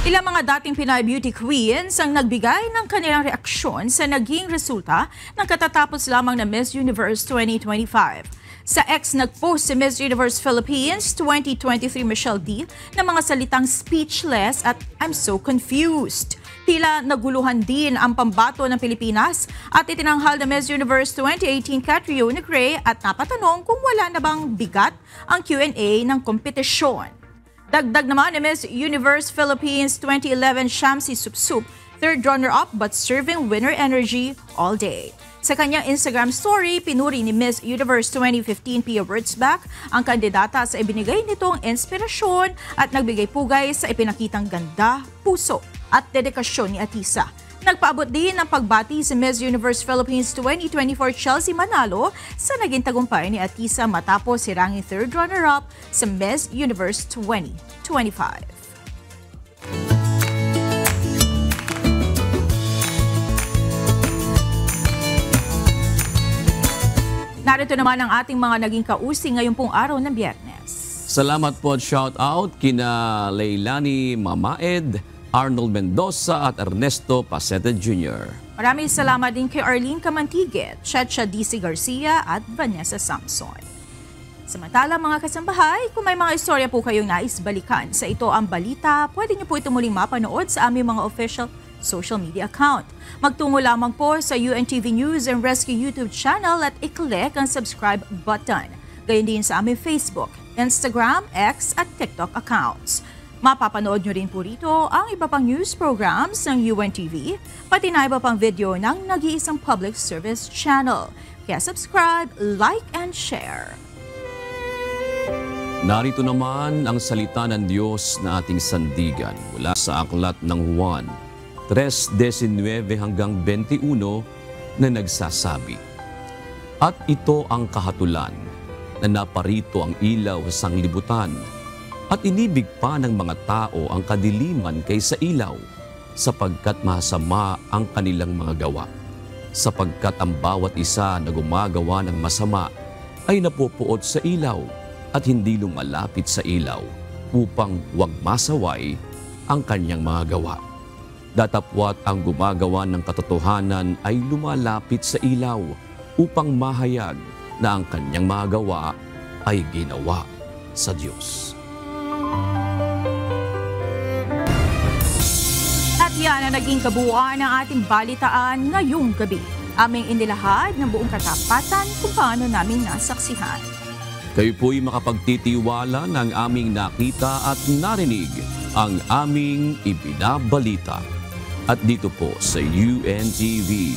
Ilang mga dating Pinay beauty queens ang nagbigay ng kanilang reaksyon sa naging resulta ng katatapos lamang na Miss Universe 2025. Sa X nag-post si Miss Universe Philippines 2023 Michelle D ng mga salitang speechless at I'm so confused. Tila naguluhan din ang pambato ng Pilipinas at itinanghal na Miss Universe 2018 Catriona Gray at napatanong kung wala na bang bigat ang Q&A ng kompetisyon. Dagdag naman ni Miss Universe Philippines 2011 Shamsi Supsup, third runner-up but serving winner energy all day. Sa kanyang Instagram story, pinuri ni Miss Universe 2015 Pia Wurtzbach ang kandidata sa ibinigay nitong inspirasyon at nagbigay pugay sa ipinakitang ganda, puso at dedikasyon ni Atisa. Nagpaabot din ng pagbati si Miss Universe Philippines 2024 Chelsea Manalo sa naging tagumpay ni Atisa matapos siranging third runner-up sa Miss Universe 2025. Narito naman ang ating mga naging kausing ngayong pong araw ng Biyernes. Salamat po at shout out kina Leilani Mamaed, Arnold Mendoza at Ernesto Pasete Jr. Maraming salamat din kay Arlene Camantigue, Checha DC Garcia at Vanessa Samson. Samantala mga kasambahay, kung may mga istorya po kayong nais balikan sa Ito Ang Balita, pwede niyo po ito muling mapanood sa aming mga official social media account. Magtungo lamang po sa UNTV News and Rescue YouTube channel at i-click ang subscribe button. Gayon din sa aming Facebook, Instagram, X at TikTok accounts. Mapapanood nyo rin po rito ang iba pang news programs ng UNTV, pati na iba pang video ng nag-iisang public service channel. Kaya subscribe, like, and share. Narito naman ang salita ng Diyos na ating sandigan mula sa aklat ng Juan 3:19 hanggang 21 na nagsasabi, At ito ang kahatulan, na naparito ang ilaw sa sanglibutan, at inibig pa ng mga tao ang kadiliman kaysa ilaw, sapagkat masama ang kanilang mga gawa. Sapagkat ang bawat isa na gumagawa ng masama ay napupuot sa ilaw at hindi lumalapit sa ilaw upang huwag masaway ang kanyang mga gawa. Datapwat ang gumagawa ng katotohanan ay lumalapit sa ilaw upang mahayag na ang kanyang mga gawa ay ginawa sa Diyos. At yan ang naging kabuuan ng ating balitaan ngayong gabi. Aming inilahad ng buong katapatan kung paano namin nasaksihan. Kayo po'y makapagtitiwala ng aming nakita at narinig ang aming ibinabalita. At dito po sa UNTV,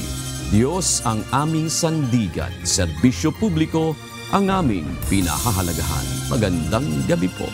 Diyos ang aming sandigan, serbisyo publiko ang aming pinahahalagahan. Magandang gabi po.